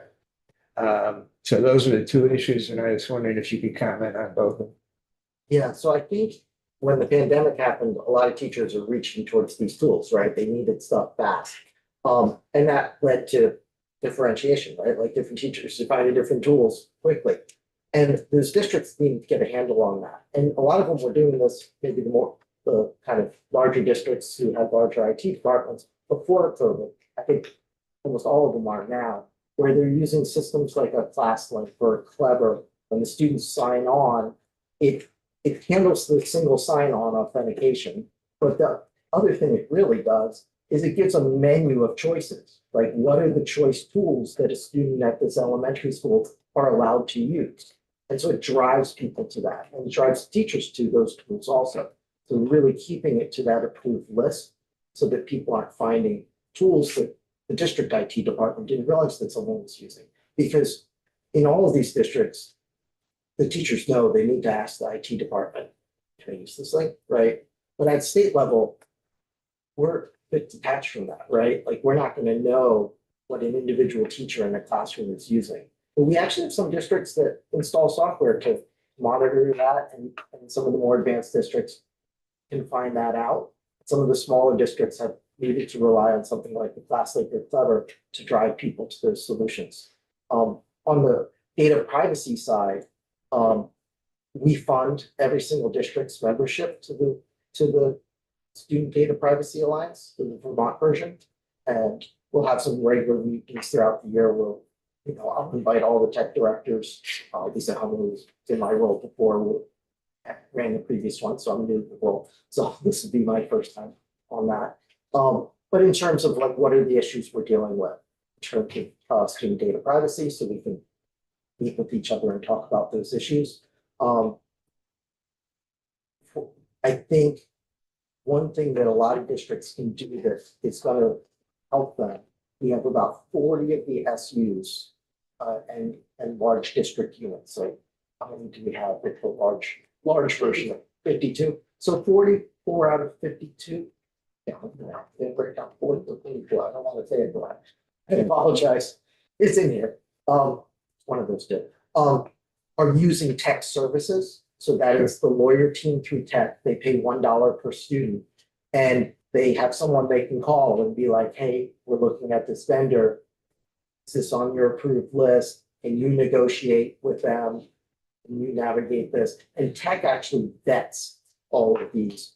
So those are the two issues, and I was wondering if you could comment on both of them. Yeah, so I think when the pandemic happened, a lot of teachers are reaching towards these tools, right? They needed stuff fast. And that led to differentiation, right? Like different teachers finding different tools quickly. And those districts need to get a handle on that. And a lot of them were doing this, maybe the kind of larger districts who had larger IT departments before COVID. I think almost all of them are now, where they're using systems like a ClassLink or Clever. When the students sign on, it handles the single sign-on authentication. But the other thing it really does is it gives a menu of choices. Like, what are the choice tools that a student at this elementary school are allowed to use? And so it drives people to that, and it drives teachers to those tools also. So really keeping it to that approved list so that people aren't finding tools that the district IT department didn't realize that someone was using. Because in all of these districts, the teachers know they need to ask the IT department, can I use this thing, right? But at state level, we're a bit detached from that, right? Like, we're not gonna know what an individual teacher in a classroom is using. But we actually have some districts that install software to monitor that, and some of the more advanced districts can find that out. Some of the smaller districts have needed to rely on something like the ClassLink or Clever to drive people to those solutions. On the data privacy side, we fund every single district's membership to the Student Data Privacy Alliance, the Vermont version. And we'll have some regular meetings throughout the year where, I'll invite all the tech directors. Lisa Hummel was in my role before, ran the previous one, so I'm new to the role. So this would be my first time on that. But in terms of like, what are the issues we're dealing with in terms of student data privacy, so we can meet with each other and talk about those issues. I think one thing that a lot of districts can do that is going to help them. We have about 40 of the SUs and large district units. So how many do we have with the large version of 52? So 44 out of 52. Yeah, they break down 40 to 54. I don't want to say it, but I apologize. It's in here. One of those two. Are using tech services. So that is the lawyer team through tech. They pay $1 per student, and they have someone they can call and be like, hey, we're looking at this vendor. Is this on your approved list? Can you negotiate with them? Can you navigate this? And tech actually vets all of these.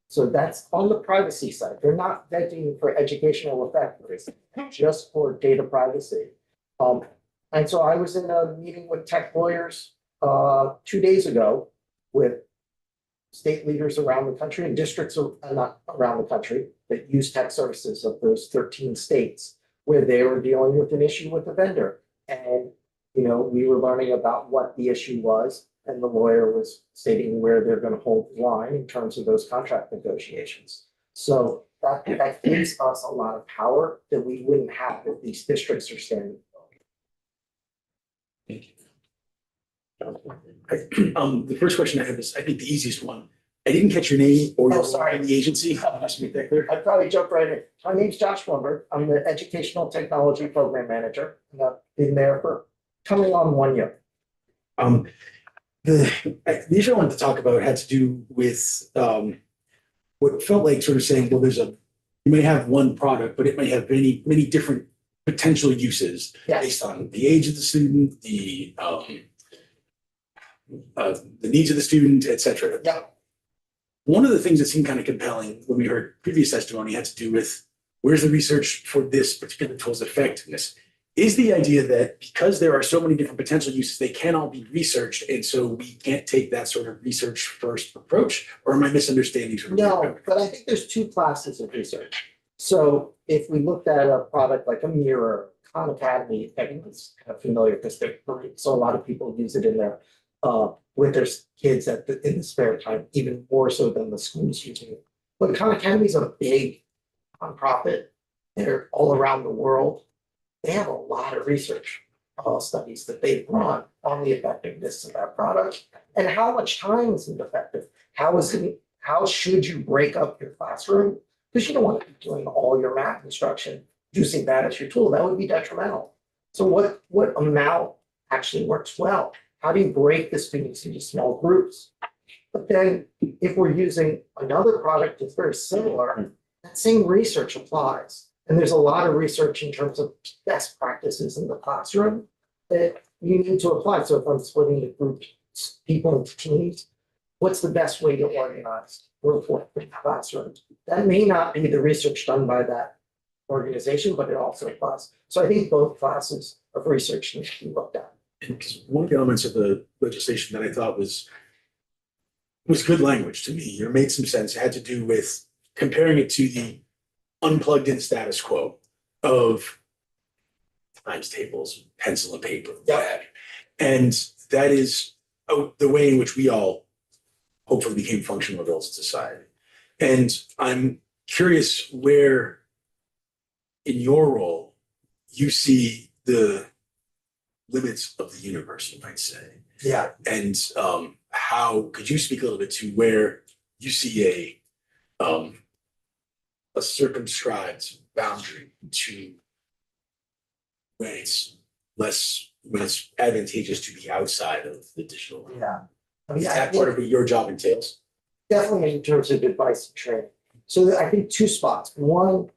So that's on the privacy side. They're not vetting for educational effectiveness, just for data privacy. And so I was in a meeting with tech lawyers 2 days ago with state leaders around the country and districts not around the country that use tech services of those 13 states, where they were dealing with an issue with the vendor. And, we were learning about what the issue was, and the lawyer was stating where they're going to hold the line in terms of those contract negotiations. So that gives us a lot of power that we wouldn't have if these districts are standing. Thank you. The first question I have is, I think the easiest one. I didn't catch your name or your sorry. role in the agency. Just to make that clear. I'd probably jump right in. My name's Josh Blumberg. I'm the Educational Technology Program Manager. And I've been there for coming on 1 year. The issue I wanted to talk about had to do with what felt like sort of saying, well, you may have one product, but it may have many different potential uses Yes. based on the age of the student, the needs of the student, et cetera. Yeah. One of the things that seemed kind of compelling when we heard previous testimony had to do with where's the research for this particular tool's effectiveness. Is the idea that because there are so many different potential uses, they can't all be researched, and so we can't take that sort of research first approach? Or am I misunderstanding? No, but I think there's two classes of research. So if we looked at a product like a Mirror, Khan Academy, everyone's kind of familiar because they're free. So a lot of people use it in their with their kids in the spare time, even more so than the schools using it. But Khan Academy is a big nonprofit. They're all around the world. They have a lot of research. studies that they've run on the effectiveness of that product. And how much time is it effective? How should you break up your classroom? Because you don't want to be doing all your math instruction using that as your tool. That would be detrimental. So what amount actually works well? How do you break the students into small groups? But then if we're using another product that's very similar, that same research applies. And there's a lot of research in terms of best practices in the classroom that you need to apply. So if I'm splitting the group, people into teams, what's the best way to organize report in the classroom? That may not be the research done by that organization, but it also applies. So I think both classes of research need to be looked at. And 'cause one of the elements of the legislation that I thought was good language to me, or made some sense, it had to do with comparing it to the unplugged in status quo of times tables, pencil and paper, what have you. And that is the way in which we all hopefully became functional adults in society. And I'm curious where in your role you see the limits of the universe, you might say. Yeah. And how could you speak a little bit to where you see a circumscribed boundary to when it's advantageous to be outside of the digital realm? Yeah. I mean, Is that part of what your job entails? definitely in terms of advice and training. So I think two spots. One,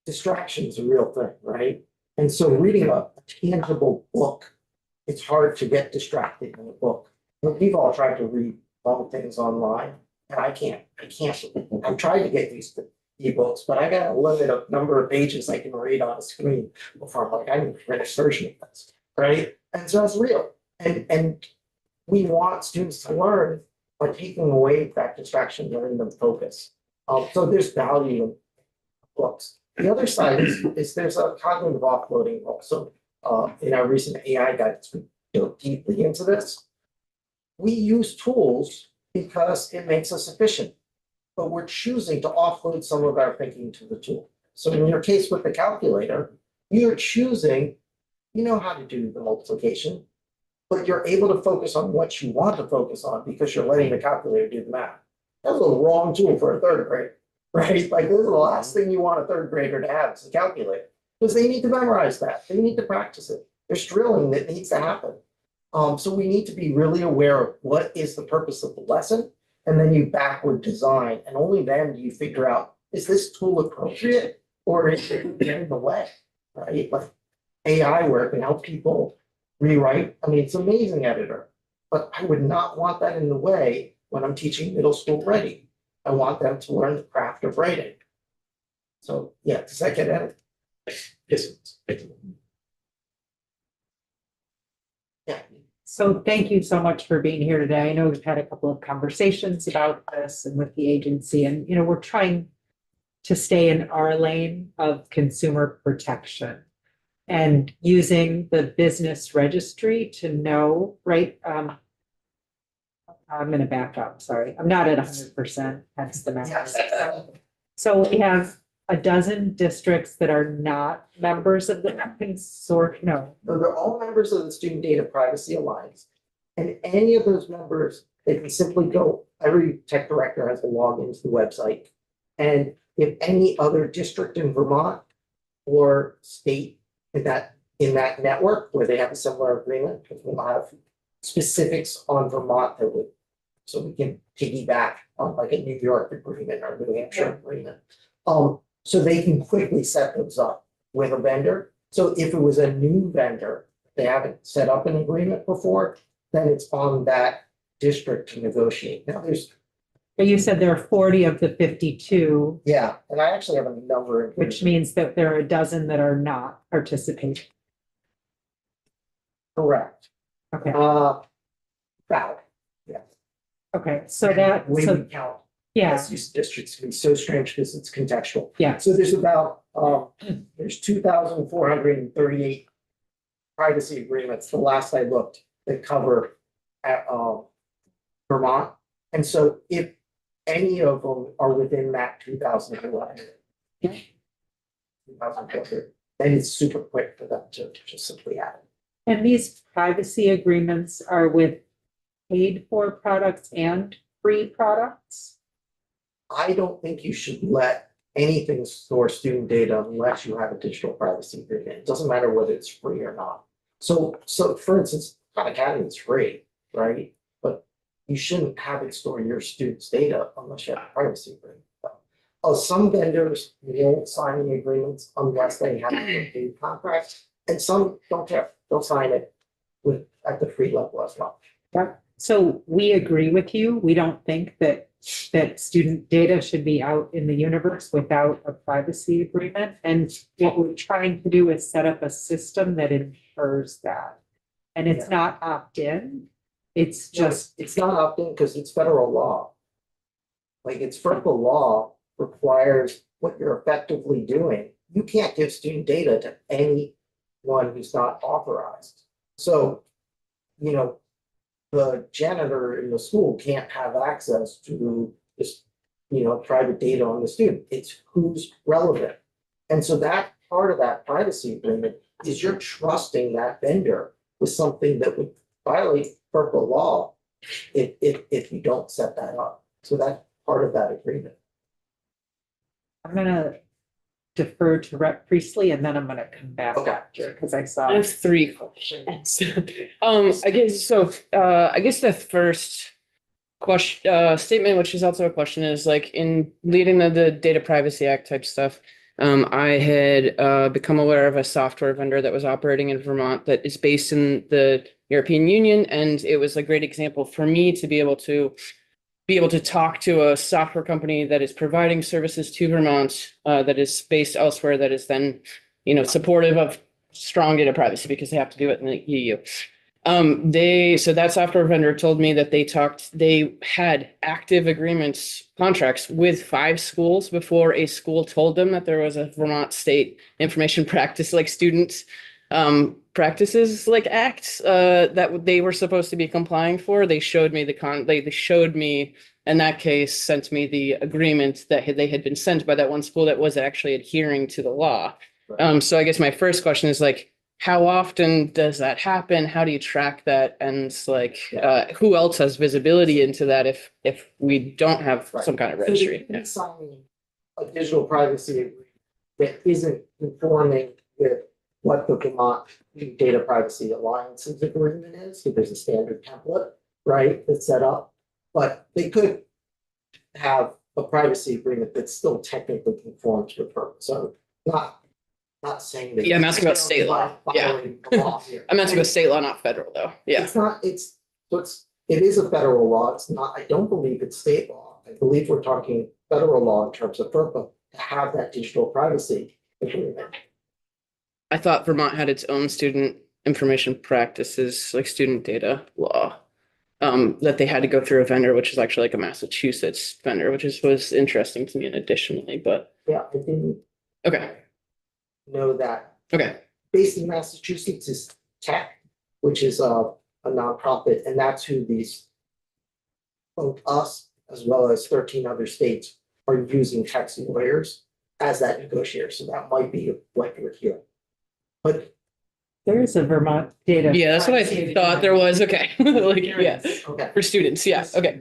distraction is a real thing, right? And so reading a tangible book, it's hard to get distracted in a book. We've all tried to read long things online, and I can't. I've tried to get used to ebooks, but I got a limited number of pages I can read on a screen before I'm like, I need to finish version of this, right? And so that's real. And we want students to learn by taking away that distraction, letting them focus. So there's value in books. The other side is there's a cognitive offloading also. In our recent AI guidance, we go deeply into this. We use tools because it makes us efficient, but we're choosing to offload some of our thinking to the tool. So in your case with the calculator, you're choosing, you know how to do the multiplication, but you're able to focus on what you want to focus on because you're letting the calculator do the math. That's the wrong tool for a third grader, right? Like this is the last thing you want a third grader to have is a calculator because they need to memorize that. They need to practice it. There's drilling that needs to happen. So we need to be really aware of what is the purpose of the lesson, and then you backward design, and only then do you figure out, is this tool appropriate or is it getting in the way, right? Like AI work can help people rewrite. I mean, it's an amazing editor, but I would not want that in the way when I'm teaching middle school writing. I want them to learn the craft of writing. So yeah, does that get at it? Yes. Yeah. So thank you so much for being here today. I know we've had a couple of conversations about this and with the agency, and we're trying to stay in our lane of consumer protection and using the business registry to know, right? I'm going to back up. Sorry, I'm not at 100%. Hence the math. Yes. So we have a dozen districts that are not members of the consortium. No, So they're all members of the Student Data Privacy Alliance. And any of those members, they can simply go, every tech director has to log into the website. And if any other district in Vermont or state in that network where they have a similar agreement, because we'll have specifics on Vermont that would, so we can piggyback on like a New York agreement or New Hampshire agreement. So they can quickly set those up with a vendor. So if it was a new vendor, they haven't set up an agreement before, then it's on that district to negotiate. Now but you said there are 40 of the 52, yeah, and I actually have a number. in here. which means that there are a dozen that are not participating. Correct. Okay, Valid. Yeah. okay, so that, Way so, we count. yeah, These districts can be so strange because it's contextual. yeah, So there's about, there's 2,438 privacy agreements, the last I looked, that cover Vermont. And so if any of them are within that 2,011, then it's super quick for them to just simply add it. And these privacy agreements are with paid for products and free products? I don't think you should let anything store student data unless you have a digital privacy agreement. It doesn't matter whether it's free or not. So for instance, Khan Academy is free, right? But you shouldn't have it store your students' data unless you have a privacy agreement. Some vendors won't sign the agreements unless they have a paid contract, and some don't care. They'll sign it with at the free level as well. Yeah. So we agree with you. We don't think that student data should be out in the universe without a privacy agreement. And what we're trying to do is set up a system that ensures that. And it's not opt-in. It's just, It's not opt-in because it's federal law. Like it's federal law requires what you're effectively doing. You can't give student data to anyone who's not authorized. So, you know, the janitor in the school can't have access to this, you know, private data on the student. It's who's relevant. And so that part of that privacy agreement is you're trusting that vendor with something that would violate federal law if you don't set that up. So that's part of that agreement. I'm gonna defer to Rep Priestley and then I'm gonna come back Okay. after, because I saw. I have three questions. I guess so. I guess the first question, statement, which is also a question, is like in leading the Data Privacy Act type stuff. I had become aware of a software vendor that was operating in Vermont that is based in the European Union, and it was a great example for me to be able to talk to a software company that is providing services to Vermont, that is based elsewhere, that is then, you know, supportive of strong data privacy because they have to do it in the EU. So that software vendor told me that they had active agreements, contracts with 5 schools before a school told them that there was a Vermont State Information Practice, like student practices like acts that they were supposed to be complying for. They showed me they showed me, in that case, sent me the agreement that they had been sent by that one school that was actually adhering to the law. So I guess my first question is like, how often does that happen? How do you track that? And like, who else has visibility into that if we don't have some kind of registry? So signing a digital privacy agreement that isn't conforming with what the Vermont Data Privacy Alliance's agreement is, so there's a standard template, right, that's set up. But they could have a privacy agreement that still technically conforms with purpose. So not saying that. Yeah, I'm asking about state law. Yeah. I'm asking about state law, not federal though. Yeah. It is a federal law. It's not, I don't believe it's state law. I believe we're talking federal law in terms of FERPA to have that digital privacy agreement. I thought Vermont had its own student information practices, like student data law. That they had to go through a vendor, which is actually like a Massachusetts vendor, which was interesting to me and additionally, but. Yeah, I didn't. Okay. Know that. Okay. Based in Massachusetts is Tech, which is a nonprofit, and that's who these both us as well as 13 other states are using Tech's lawyers as that negotiator. So that might be what you're hearing. But There is a Vermont data. Yeah, that's what I thought there was. Okay. Like, yeah, okay. for students. Yeah. Okay.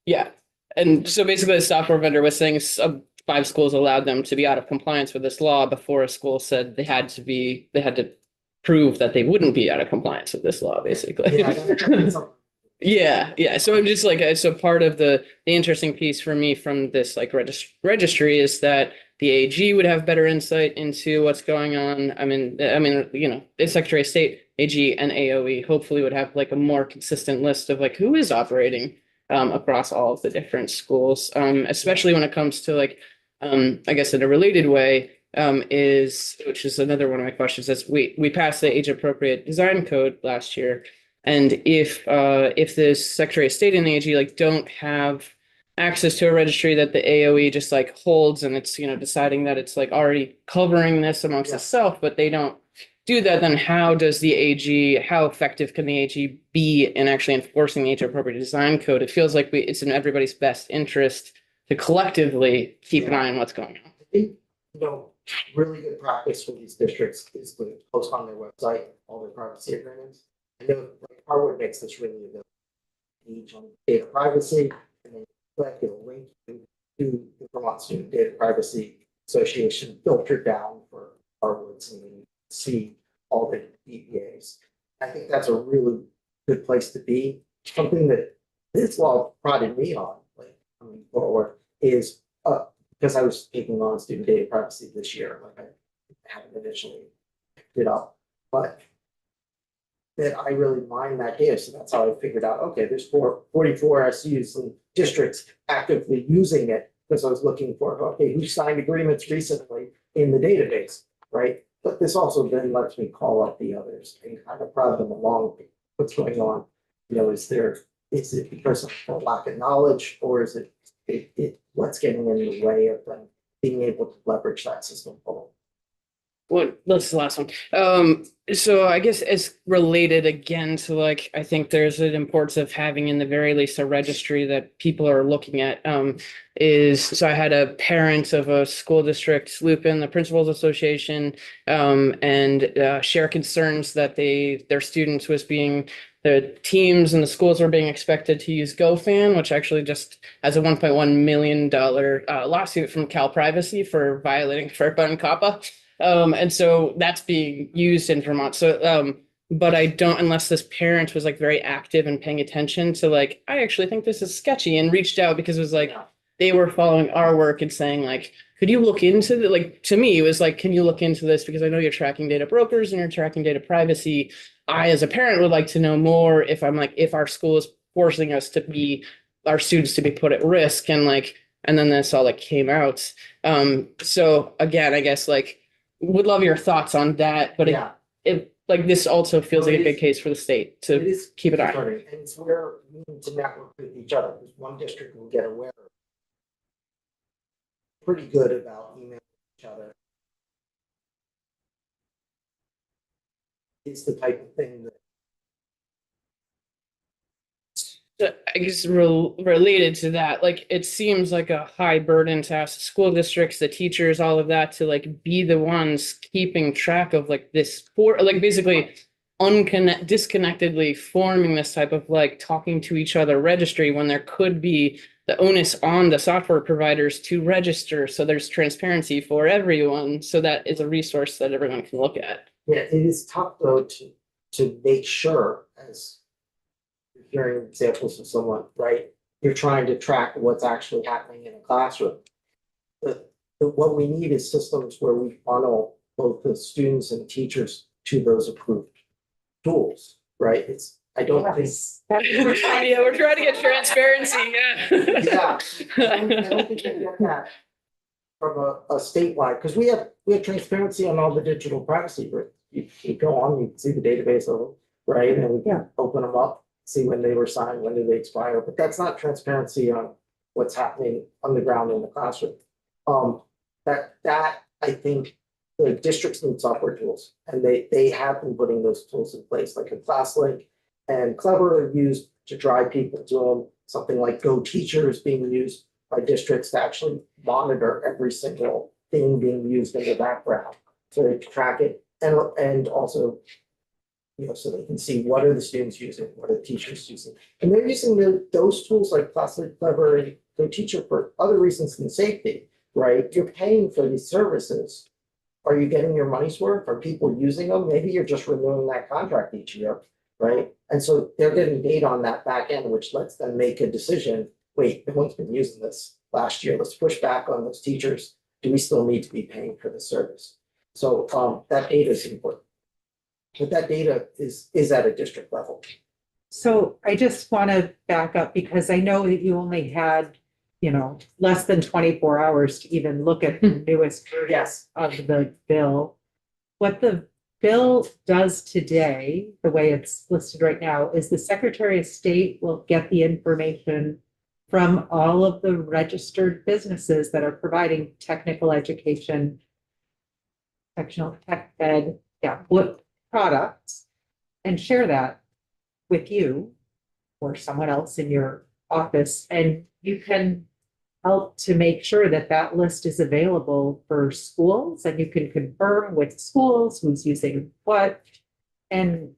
Yeah. And so basically the software vendor was saying 5 schools allowed them to be out of compliance with this law before a school said they had to prove that they wouldn't be out of compliance with this law, basically. Yeah. So I'm just like, so part of the interesting piece for me from this like registry is that the AG would have better insight into what's going on. I mean, you know, the Secretary of State, AG and AOE hopefully would have like a more consistent list of like who is operating across all of the different schools, especially when it comes to like, I guess in a related way, which is another one of my questions, is we passed the age appropriate design code last year. And if the Secretary of State and the AG like don't have access to a registry that the AOE just like holds and it's, you know, deciding that it's like already covering this amongst itself, but they don't do that, then how effective can the AG be in actually enforcing the age appropriate design code? It feels like it's in everybody's best interest to collectively keep an eye on what's going on. You know, really good practice for these districts is to post on their website all their privacy agreements. I know like Harwood makes this really available. Page on data privacy, and then click, it'll link you to the Vermont Student Data Privacy Association filtered down for Harwoods, and then you see all the DPAs. I think that's a really good place to be. Something that this law prodded me on, like coming forward, is because I was taking on student data privacy this year, like I haven't initially picked it up, but that I really mined that data. So that's how I figured out, okay, there's 44 SUs and districts actively using it, because I was looking for, okay, who signed agreements recently in the database, right? But this also then lets me call up the others and kind of prod them along. What's going on? You know, is it because of lack of knowledge, or is it what's getting in the way of them being able to leverage that system fully? Well, that's the last one. So I guess it's related again to like, I think there's an importance of having in the very least a registry that people are looking at. So I had a parent of a school district loop in the Principals Association and share concerns that their students the teams and the schools are being expected to use GoFan, which actually just has a $1.1 million lawsuit from Cal Privacy for violating FERPA and COPPA. And so that's being used in Vermont. So, but I don't, unless this parent was like very active and paying attention to like, I actually think this is sketchy, and reached out because it was like, they were following our work and saying like, could you look into the, like, to me, it was like, can you look into this? Because I know you're tracking data brokers and you're tracking data privacy. I, as a parent, would like to know more if our school is forcing us to be, our students to be put at risk, and like, and then this all like came out. So again, I guess like, would love your thoughts on that, but it like this also feels like a big case for the state to keep an eye on. And it's where we need to network with each other, because one district will get aware. Pretty good about emailing each other. It's the type of thing that I guess related to that, like it seems like a high burden to ask the school districts, the teachers, all of that to like be the ones keeping track of like this, for like basically disconnectedly forming this type of like talking to each other registry, when there could be the onus on the software providers to register, so there's transparency for everyone, so that is a resource that everyone can look at. Yeah, it is tough though to make sure, as you're hearing examples of someone, right? You're trying to track what's actually happening in a classroom. What we need is systems where we funnel both the students and teachers to those approved tools, right? I don't think. Yeah, we're trying to get transparency, Yeah. I don't think you get that from a statewide, because we have transparency on all the digital privacy, but you go on, you can see the database of them, right? And we can open them up, see when they were signed, when did they expire, but that's not transparency on what's happening on the ground in the classroom. That I think the districts need software tools, and they have been putting those tools in place, like a ClassLink and Clever are used to drive people to them. Something like Go Teacher is being used by districts to actually monitor every single thing being used in the background, so they can track it, and also, you know, so they can see what are the students using, what are the teachers using, and they're using those tools like ClassLink, Clever, and Go Teacher for other reasons than safety, right? You're paying for these services. Are you getting your money's worth? Are people using them? Maybe you're just renewing that contract each year, right? And so they're getting data on that back end, which lets them make a decision. Wait, everyone's been using this last year. Let's push back on those teachers. Do we still need to be paying for the service? So that data is important. But that data is at a district level. So I just want to back up, because I know that you only had, less than 24 hours to even look at the newest version of the bill. What the bill does today, the way it's listed right now, is the Secretary of State will get the information from all of the registered businesses that are providing technical education, technical tech ed, products, and share that with you or someone else in your office, and you can help to make sure that that list is available for schools and you can confirm with schools who's using what. And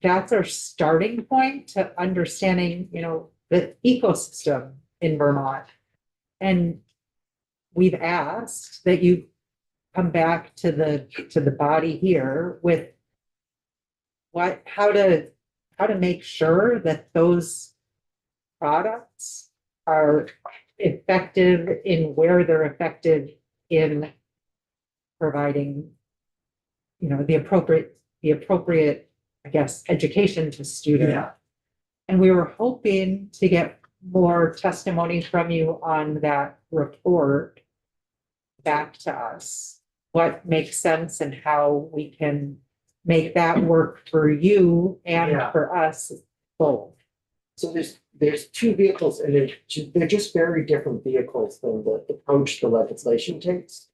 that's our starting point to understanding, the ecosystem in Vermont. And we've asked that you come back to the body here with how to make sure that those products are effective in where they're effective in providing, the appropriate, I guess, education to students. Yeah. And we were hoping to get more testimony from you on that report back to us. What makes sense and how we can make that work for you and Yeah. for us both. So there's two vehicles and they're just very different vehicles than the approach the legislation takes.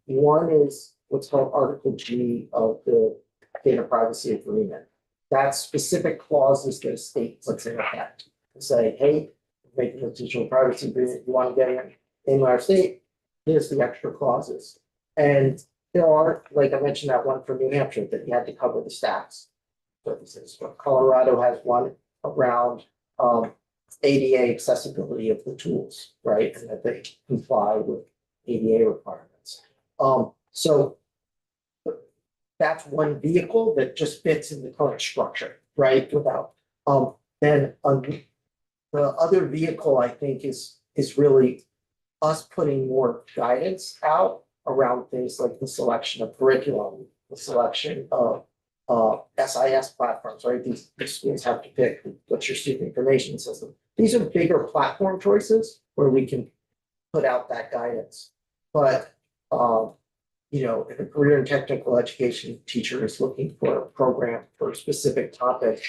One is what's called Article G of the Data Privacy Agreement. That's specific clauses that a state puts in effect to say, hey, making a digital privacy agreement, you want to get in our state, here's the extra clauses. And there are, like I mentioned, that one from New Hampshire that you had to cover the stats purposes. But Colorado has one around ADA accessibility of the tools, right? And that they comply with ADA requirements. So that's one vehicle that just fits in the current structure, right? Without then the other vehicle I think is really us putting more guidance out around things like the selection of curriculum, the selection of SIS platforms, right? These schools have to pick what's your student information system. These are bigger platform choices where we can put out that guidance. But if a career and technical education teacher is looking for a program for a specific topic,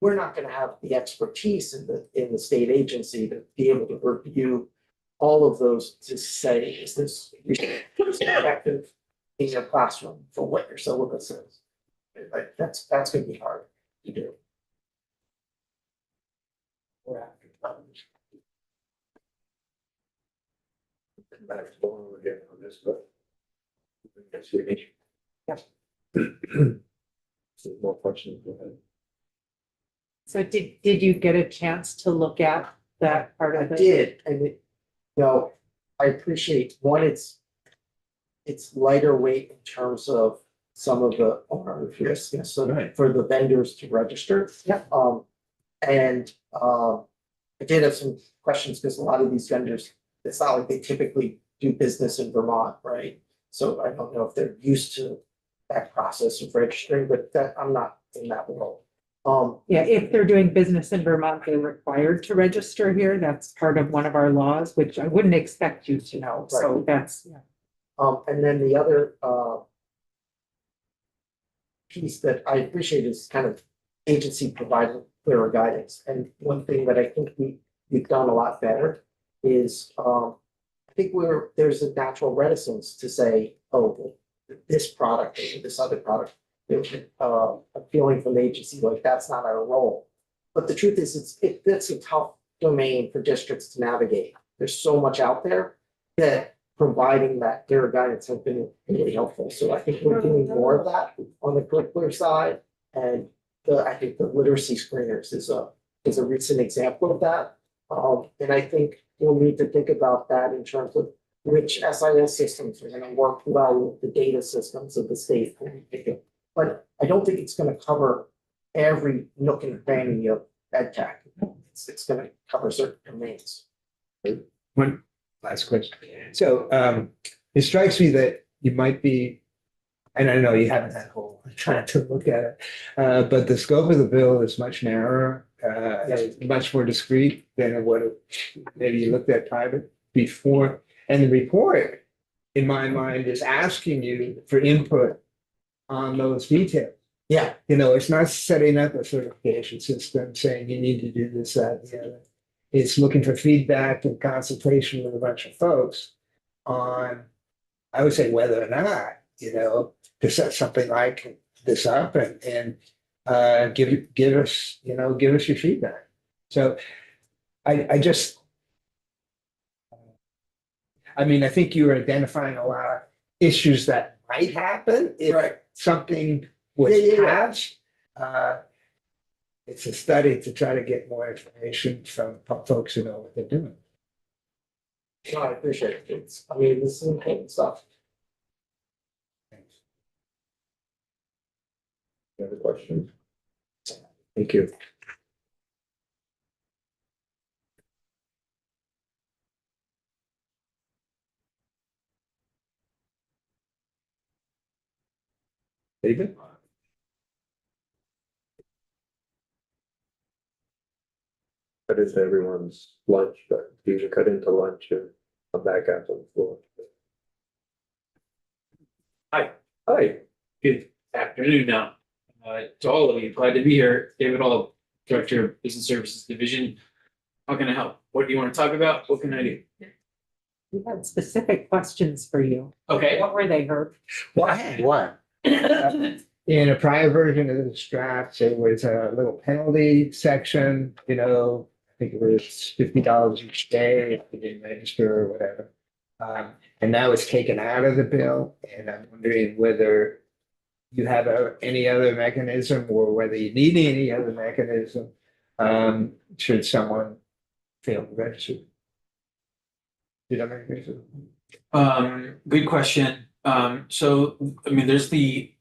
we're not going to have the expertise in the state agency to be able to review all of those to say, is this effective in your classroom for what your syllabus is? Like that's going to be hard to do. Come back to one again on this, but. That's your issue. Yeah. So more questions, go ahead. So did you get a chance to look at that part I of it? did, and I appreciate one, it's lighter weight in terms of some of the owner risks, so Right. for the vendors to register. Yeah. I did have some questions because a lot of these vendors, it's not like they typically do business in Vermont, right? So I don't know if they're used to that process of registering, but that I'm not in that world. Yeah, if they're doing business in Vermont, they're required to register here. That's part of one of our laws, which I wouldn't expect you to know. So Right. that's, And then the other piece that I appreciate is kind of agency providing clearer guidance. And one thing that I think we've done a lot better is I think there's a natural reticence to say, oh, this product or this other product. There's a feeling from the agency like that's not our role. But the truth is it's a tough domain for districts to navigate. There's so much out there that providing that clear guidance has been really helpful. So I think we're doing more of that on the curricular side. And I think the literacy screeners is a recent example of that. And I think we'll need to think about that in terms of which SIS systems are going to work well with the data systems of the state. But I don't think it's going to cover every nook and cranny of EdTech. It's going to cover certain domains. One last question. So it strikes me that you might be, and I know you haven't had a whole time to look at it, but the scope of the bill is much narrower, much more discreet than what maybe you looked at private before. And the report, in my mind, is asking you for input on those details. Yeah. It's not setting up a certification system saying you need to do this, that, and the other. It's looking for feedback and consultation with a bunch of folks on, I would say, whether or not, to set something like this up and give us your feedback. So I just, I mean, I think you were identifying a lot of issues that might happen if something was Yeah, yeah, yeah. passed. It's a study to try to get more information from folks who know what they're doing. No, I appreciate it. I mean, this is important stuff. Any other questions? Thank you. David? Cut into everyone's lunch, but usually cut into lunch and come back out on the floor. Hi. Hi. Good afternoon now. To all of you, glad to be here. David Hall, Director of Business Services Division. How can I help? What do you want to talk about? What can I do? We had specific questions for you. Okay. What were they, Herb? Well, I had one. In a prior version of the draft, there was a little penalty section, you know, I think it was $50 each day if you didn't register or whatever. And that was taken out of the bill, and I'm wondering whether you have any other mechanism or whether you need any other mechanism, should someone fail to register. Did I make sense? Good question. So, I mean, there's the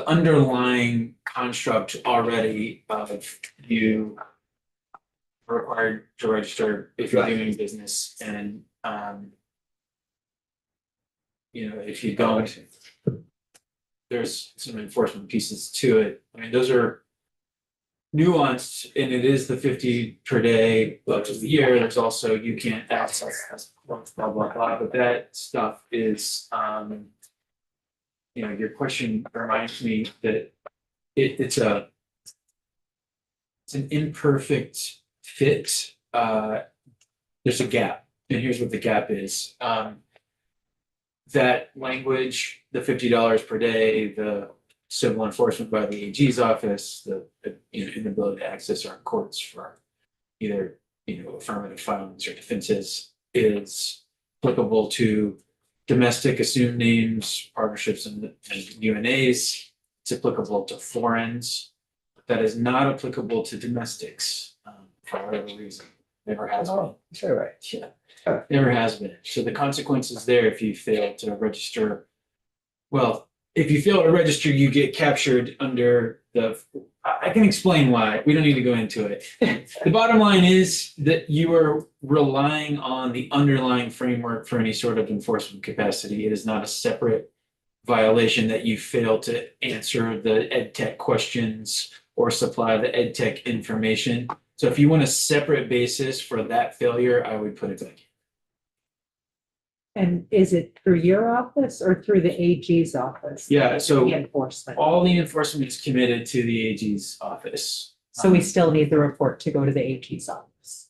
underlying construct already of you required to register if you're Right. doing business and, you know, if you don't, there's some enforcement pieces to it. I mean, those are nuanced and it is the 50 per day of the year. There's also, you can't access blah, blah, blah, but that stuff is, you know, your question reminds me that it's an imperfect fit. There's a gap, and here's what the gap is. That language, the $50 per day, the civil enforcement by the AG's office, the you know, inability to access our courts for either, you know, affirmative filings or defenses is applicable to domestic assumed names, partnerships and UNAs. It's applicable to foreigners. That is not applicable to domestics, for whatever reason. Never has been. Oh, is that right? Yeah, never has been. So the consequences there if you fail to register. Well, if you fail to register, you get captured under the. I can explain why. We don't need to go into it. The bottom line is that you are relying on the underlying framework for any sort of enforcement capacity. It is not a separate violation that you fail to answer the ed tech questions or supply the ed tech information. So if you want a separate basis for that failure, I would put it back. And is it through your office or through the AG's office? Yeah, so The enforcement. all the enforcement is committed to the AG's office. So we still need the report to go to the AG's office.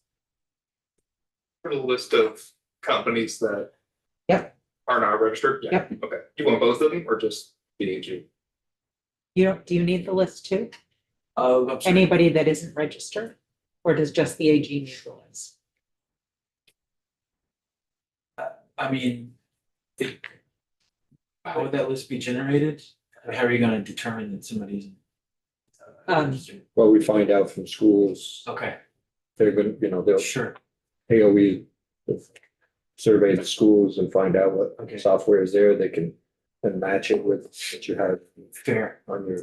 For the list of companies that. Yep. Are not registered? Yeah. Yep. Okay, do you want both of them or just BDG? Do you need the list too? I'm sorry. Anybody that isn't registered? Or does just the AG need the list? I mean, how would that list be generated? How are you gonna determine that somebody's? registered? Well, we find out from schools, Okay, they're gonna, you know, they'll, sure. AOE survey the schools and find out what Okay. software is there, they can and match it with what you have Fair. on your.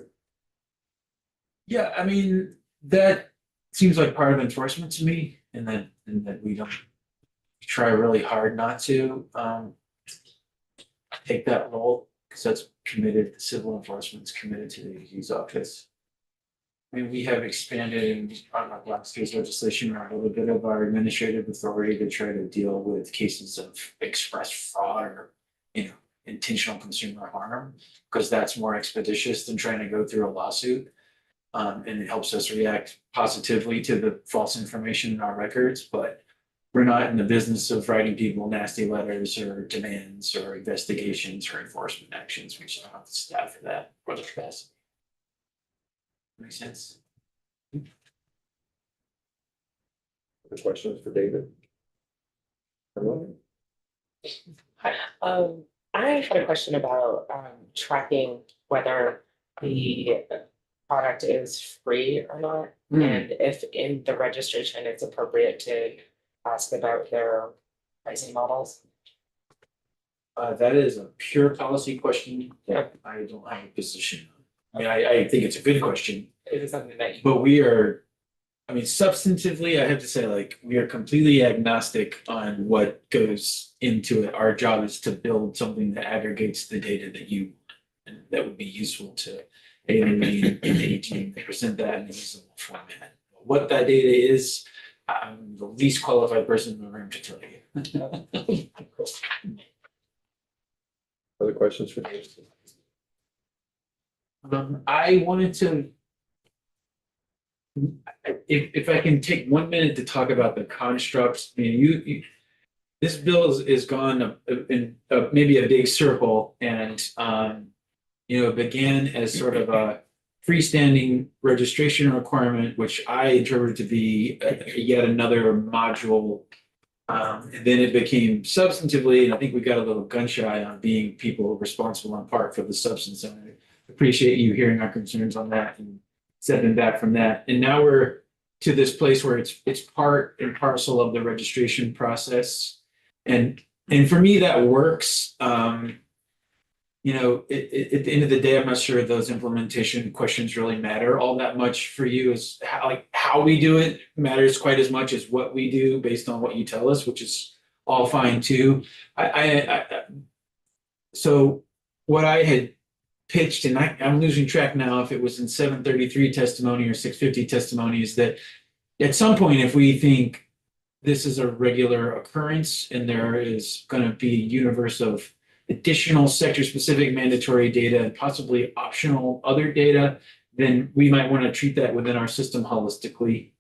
Yeah, I mean, that seems like part of enforcement to me, and that we don't try really hard not to take that role, because that's committed, civil enforcement's committed to the AG's office. I mean, we have expanded in our last year's legislation a little bit of our administrative authority to try to deal with cases of express fraud or, you know, intentional consumer harm, because that's more expeditious than trying to go through a lawsuit. And it helps us react positively to the false information in our records, but we're not in the business of writing people nasty letters or demands or investigations or enforcement actions. We just don't have the staff for that or the capacity. Makes sense? The questions for David? Hello? I had a question about tracking whether the product is free or not. And if in the registration, it's appropriate to ask about their pricing models. That is a pure policy question that I don't have a position on. I mean, I think it's a good question, Is it something that you? but we are, I mean, substantively, I have to say, like, we are completely agnostic on what goes into it. Our job is to build something that aggregates the data that you, and that would be useful to AME and AG, and present that in a usable format. What that data is, I'm the least qualified person in the room to tell you. Other questions for Dave? I wanted to. If I can take 1 minute to talk about the constructs, I mean, this bill is gone in maybe a big circle and, began as sort of a freestanding registration requirement, which I interpreted to be yet another module. And then it became substantively, and I think we got a little gun shy on being people responsible in part for the substance. And I appreciate you hearing our concerns on that and stepping back from that. And now we're to this place where it's part and parcel of the registration process. And for me, that works. At the end of the day, I'm not sure those implementation questions really matter all that much for you. Is how we do it matters quite as much as what we do based on what you tell us, which is all fine too. So what I had pitched, and I'm losing track now if it was in 733 testimony or 650 testimony, is that at some point, if we think this is a regular occurrence and there is going to be a universe of additional sector-specific mandatory data and possibly optional other data, then we might want to treat that within our system holistically.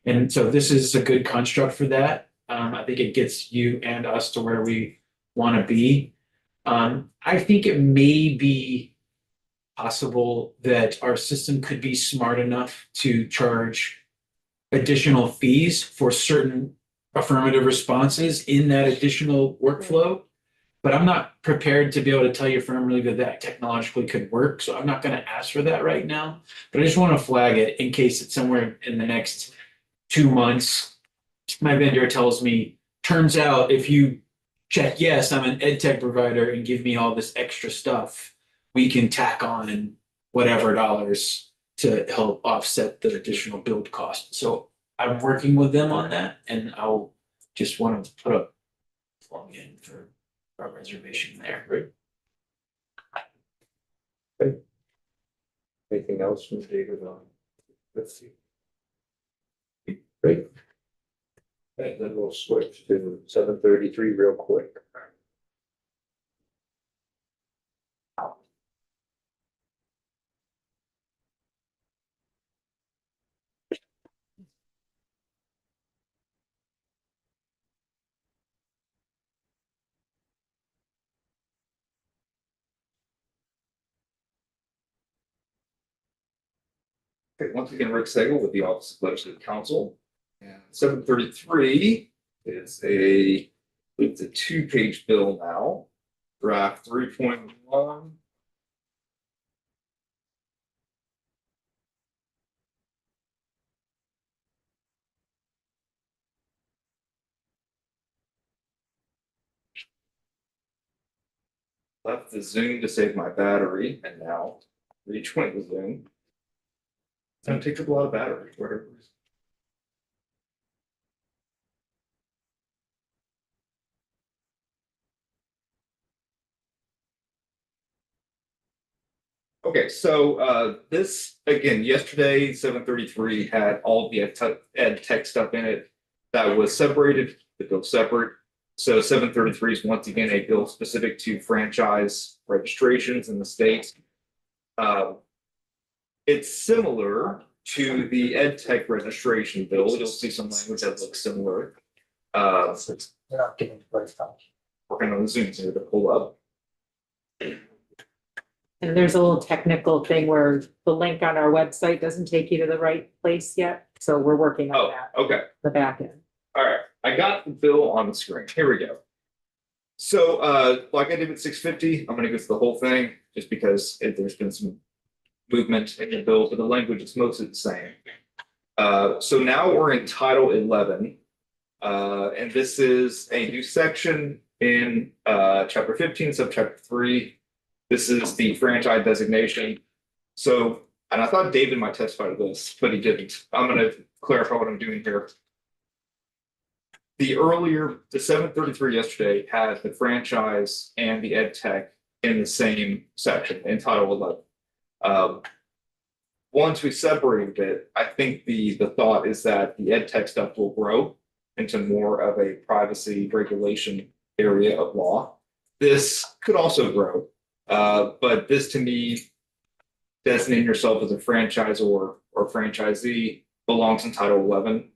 And so this is a good construct for that. I think it gets you and us to where we want to be. I think it may be possible that our system could be smart enough to charge additional fees for certain affirmative responses in that additional workflow. But I'm not prepared to be able to tell you firmly that technologically could work. So I'm not going to ask for that right now. But I just want to flag it in case it's somewhere in the next 2 months. My vendor tells me, turns out if you check yes, I'm an ed tech provider and give me all this extra stuff, we can tack on whatever dollars to help offset the additional build cost. So I'm working with them on that, and I'll just want to put a plug in for our reservation there. Okay. Anything else from David on? Let's see. Great. And then we'll switch to 733 real quick. Okay, once again, Rick Sagel with the Office of Legislative Counsel. And 733 is it's a 2-page bill now. Draft 3.1. Left the Zoom to save my battery, and now rejoined the Zoom. It's gonna take up a lot of battery, whatever it is. Okay, so this, again, yesterday, 733 had all the ed tech stuff in it that was separated, the bill separate. So 733 is once again a bill specific to franchise registrations in the state. It's similar to the ed tech registration bill. You'll see some language that looks similar. They're not getting the right stuff. Working on the Zoom here to pull up. And there's a little technical thing where the link on our website doesn't take you to the right place yet. So we're working on Oh, that, okay. the back end. All right. I got the bill on the screen. Here we go. So, like I did with 650, I'm gonna go through the whole thing, just because there's been some movement in the bill, but the language is mostly the same. So now we're in Title 11. And this is a new section in, Chapter 15, Subchapter 3. This is the franchise designation. So, and I thought David might testify to this, but he didn't. I'm gonna clarify what I'm doing here. The 733 yesterday had the franchise and the ed tech in the same section in Title 11. Once we separated it, I think the thought is that the ed tech stuff will grow into more of a privacy regulation area of law. This could also grow, but this to me, designating yourself as a franchisor or franchisee belongs in Title 11.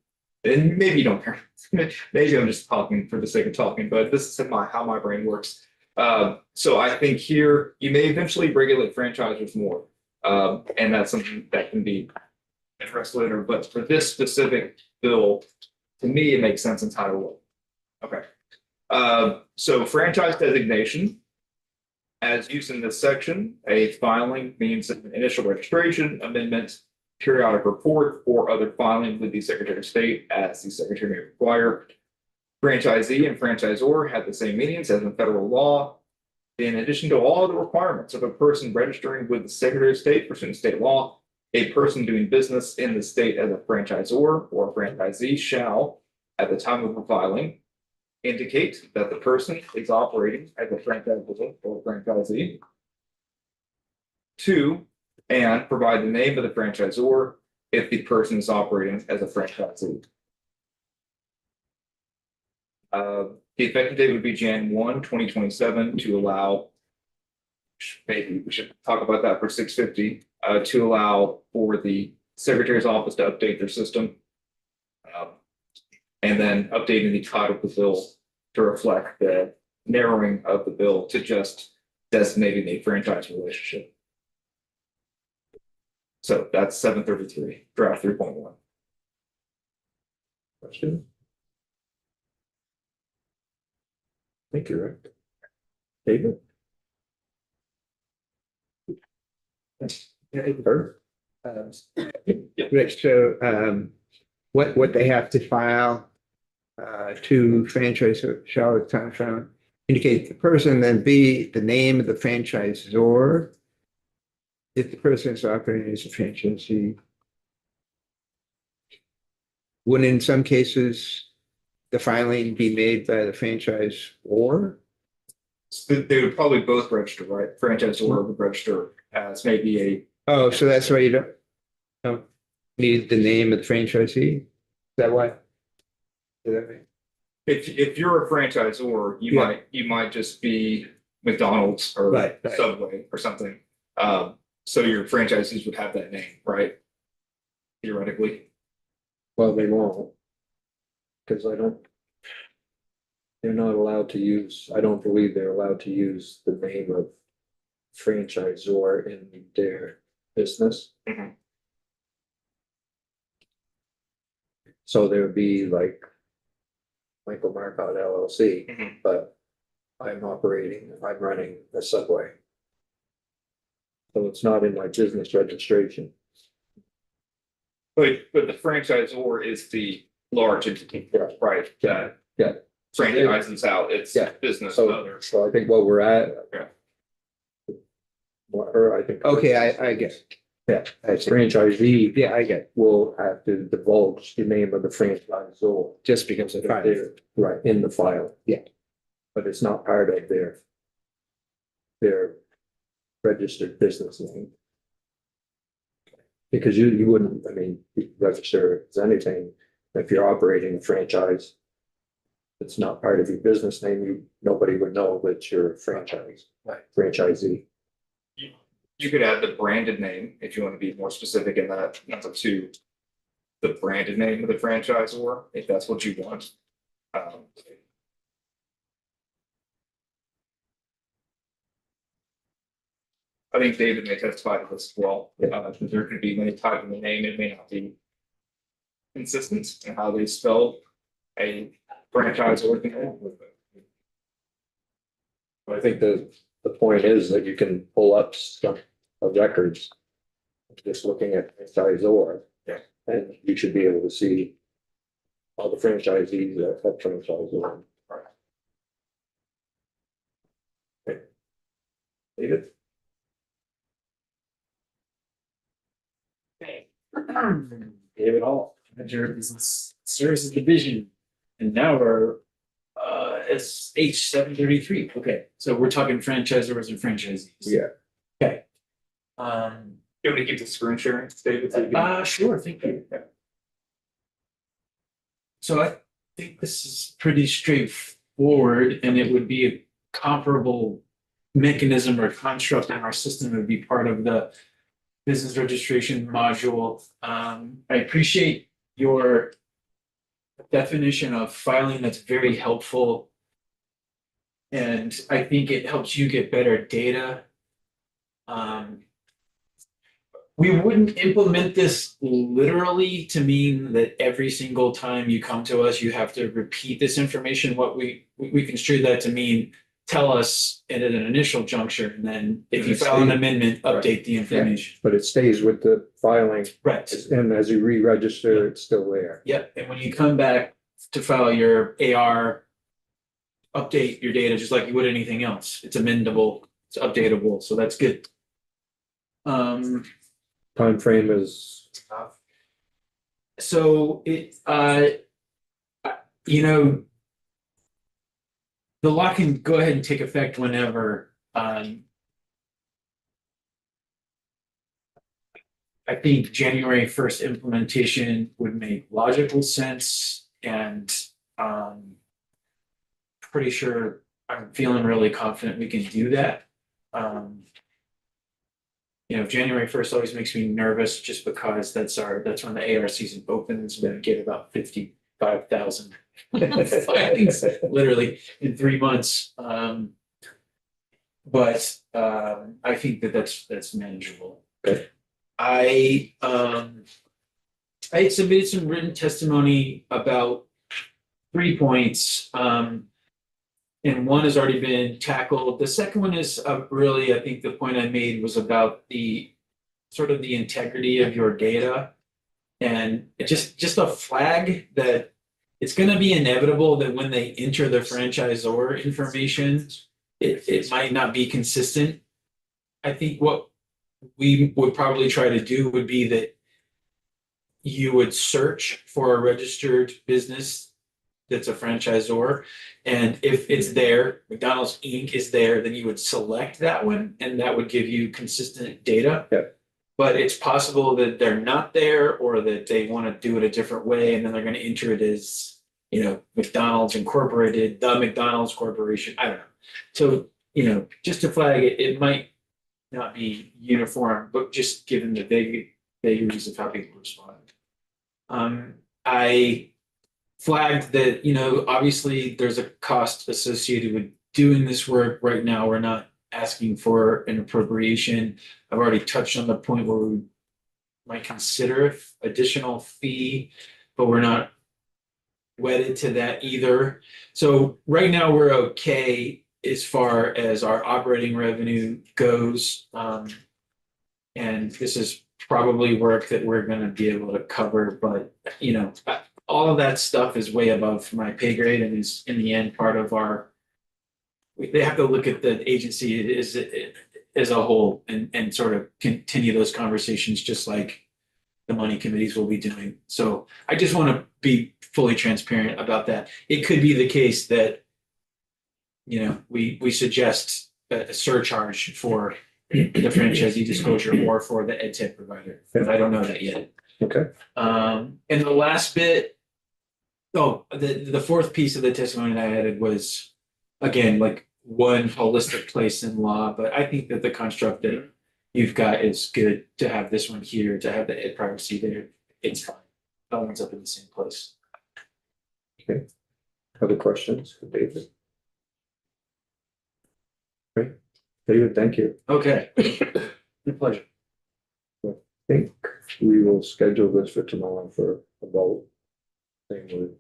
And maybe you don't care. Maybe I'm just talking for the sake of talking, but this is how my brain works. So I think here you may eventually regulate franchisors more. And that's something that can be addressed later. But for this specific bill, to me, it makes sense in Title 1. Okay. So franchise designation, as used in this section, a filing means an initial registration, amendment, periodic report, or other filing with the Secretary of State as the Secretary may require. Franchisee and franchisor have the same meanings as in federal law. In addition to all the requirements of a person registering with the Secretary of State pursuant to state law, a person doing business in the state as a franchisor or franchisee shall, at the time of the filing, indicate that the person is operating as a franchisor or franchisee. 2, and provide the name of the franchisor if the person is operating as a franchisee. The effective date would be Jan 1, 2027 to allow, maybe we should talk about that for 650, to allow for the Secretary's office to update their system. And then updating the title of the bill to reflect the narrowing of the bill to just designating a franchise relationship. So that's 733, draft 3.1. Question? I think you're right. David? Yeah, Rich, so what they have to file to franchise shall at time found indicate the person, then B, the name of the franchisor. If the person is operating as a franchisee. Would in some cases the filing be made by the franchisor? So they would probably both register, right? Franchisor would register as maybe a. Oh, so that's why you don't need the name of the franchisee? Is that why? Does that mean? If you're a franchisor, you might just be McDonald's or Right. Subway or something. So your franchisees would have that name, right? Theoretically. Well, they won't. Because they're not allowed to use, I don't believe they're allowed to use the name of franchisor in their business. Mhm. So there would be like Michael Marcotte LLC, Mhm. but I'm running a Subway. So it's not in my business registration. But the franchisor is the large entity, right? That Yeah. franchises out its Yeah. business to others. So I think what we're at. Yeah. Or I think. Okay, I get it. Yeah, as franchisee. Yeah, I get it. Will have to divulge the name of the franchisor. Just because of the filing. They're right in the file. Yeah. But it's not part of their registered business name. Because you wouldn't, I mean, register as anything if you're operating a franchise. It's not part of your business name, nobody would know that you're a franchisee. You could add the branded name if you want to be more specific in that, number 2. The branded name of the franchisor, if that's what you want. I think David may testify to this as well. There could be many types in the name, it may not be consistent in how they spell a franchise or I think the point is that you can pull up some of records. Just looking at franchisor. Yeah. And you should be able to see all the franchisees that have franchisor. Okay. David? Okay. David Hall, manager of business services division. And now we're it's H 733. Okay, so we're talking franchisors and franchisees. Yeah. Okay. You want me to keep the screen sharing, David? so you can- Sure, thank you. So I think this is pretty straightforward, and it would be a comparable mechanism or construct in our system. It would be part of the business registration module. I appreciate your definition of filing. That's very helpful. And I think it helps you get better data. We wouldn't implement this literally to mean that every single time you come to us, you have to repeat this information. What we construe that to mean, tell us at an initial juncture, and then if you file an amendment, update the information. But it stays with the filing, Right. and as you re-register, it's still there. Yep, and when you come back to file your AR, update your data just like you would anything else. It's amendable, it's updatable, so that's good. Time frame is, So it, you know, the law can go ahead and take effect whenever. I think January 1st implementation would make logical sense, and pretty sure I'm feeling really confident we can do that. You know, January 1st always makes me nervous just because that's when the AR season opens. We get about 55,000 filings literally in 3 months. But I think that's manageable. Okay. I had submitted some written testimony about 3 points. And one has already been tackled. The second one is really, I think the point I made was about the sort of the integrity of your data. And it just a flag that it's going to be inevitable that when they enter the franchisor information, it might not be consistent. I think what we would probably try to do would be that you would search for a registered business that's a franchisor. And if it's there, McDonald's Inc. is there, then you would select that one, and that would give you consistent data. Yep. But it's possible that they're not there, or that they want to do it a different way, and then they're going to enter it as, you know, McDonald's Incorporated, the McDonald's Corporation. I don't know. So, you know, just to flag it, it might not be uniform, but just given the vagaries of how people respond. I flagged that, you know, obviously there's a cost associated with doing this work. Right now, we're not asking for an appropriation. I've already touched on the point where we might consider additional fee, but we're not wedded to that either. So right now we're okay as far as our operating revenue goes. And this is probably work that we're going to be able to cover, but you know, all of that stuff is way above my pay grade and is in the end part of our, they have to look at the agency as a whole and sort of continue those conversations just like the money committees will be doing. So I just want to be fully transparent about that. It could be the case that, you know, we suggest a surcharge for the franchisee disclosure or for the ed tech provider, but I don't know that yet. okay, And the last bit, the fourth piece of the testimony that I added was, again, like one holistic place in law, but I think that the construct that you've got is good to have this one here, to have the ed privacy there. It's fine. It all ends up in the same place. other questions for David? Great, David, thank you. Okay. Your pleasure. I think we will schedule this for tomorrow for a vote. Same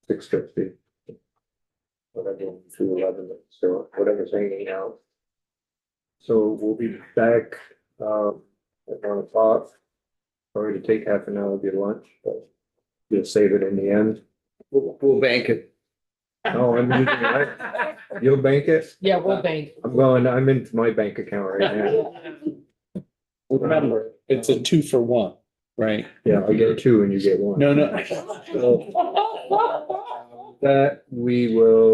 with 6:50. whatever, through 11, so whatever's hanging out. So we'll be back, at 1 o'clock. Sorry to take half an hour of your lunch, but you'll save it in the end. We'll bank it. No, I'm using it. You'll bank it? Yeah, we'll bank. I'm into my bank account right now. Remember, it's a 2-for-1. Right. Yeah, I get 2 and you get 1. No, no. That we will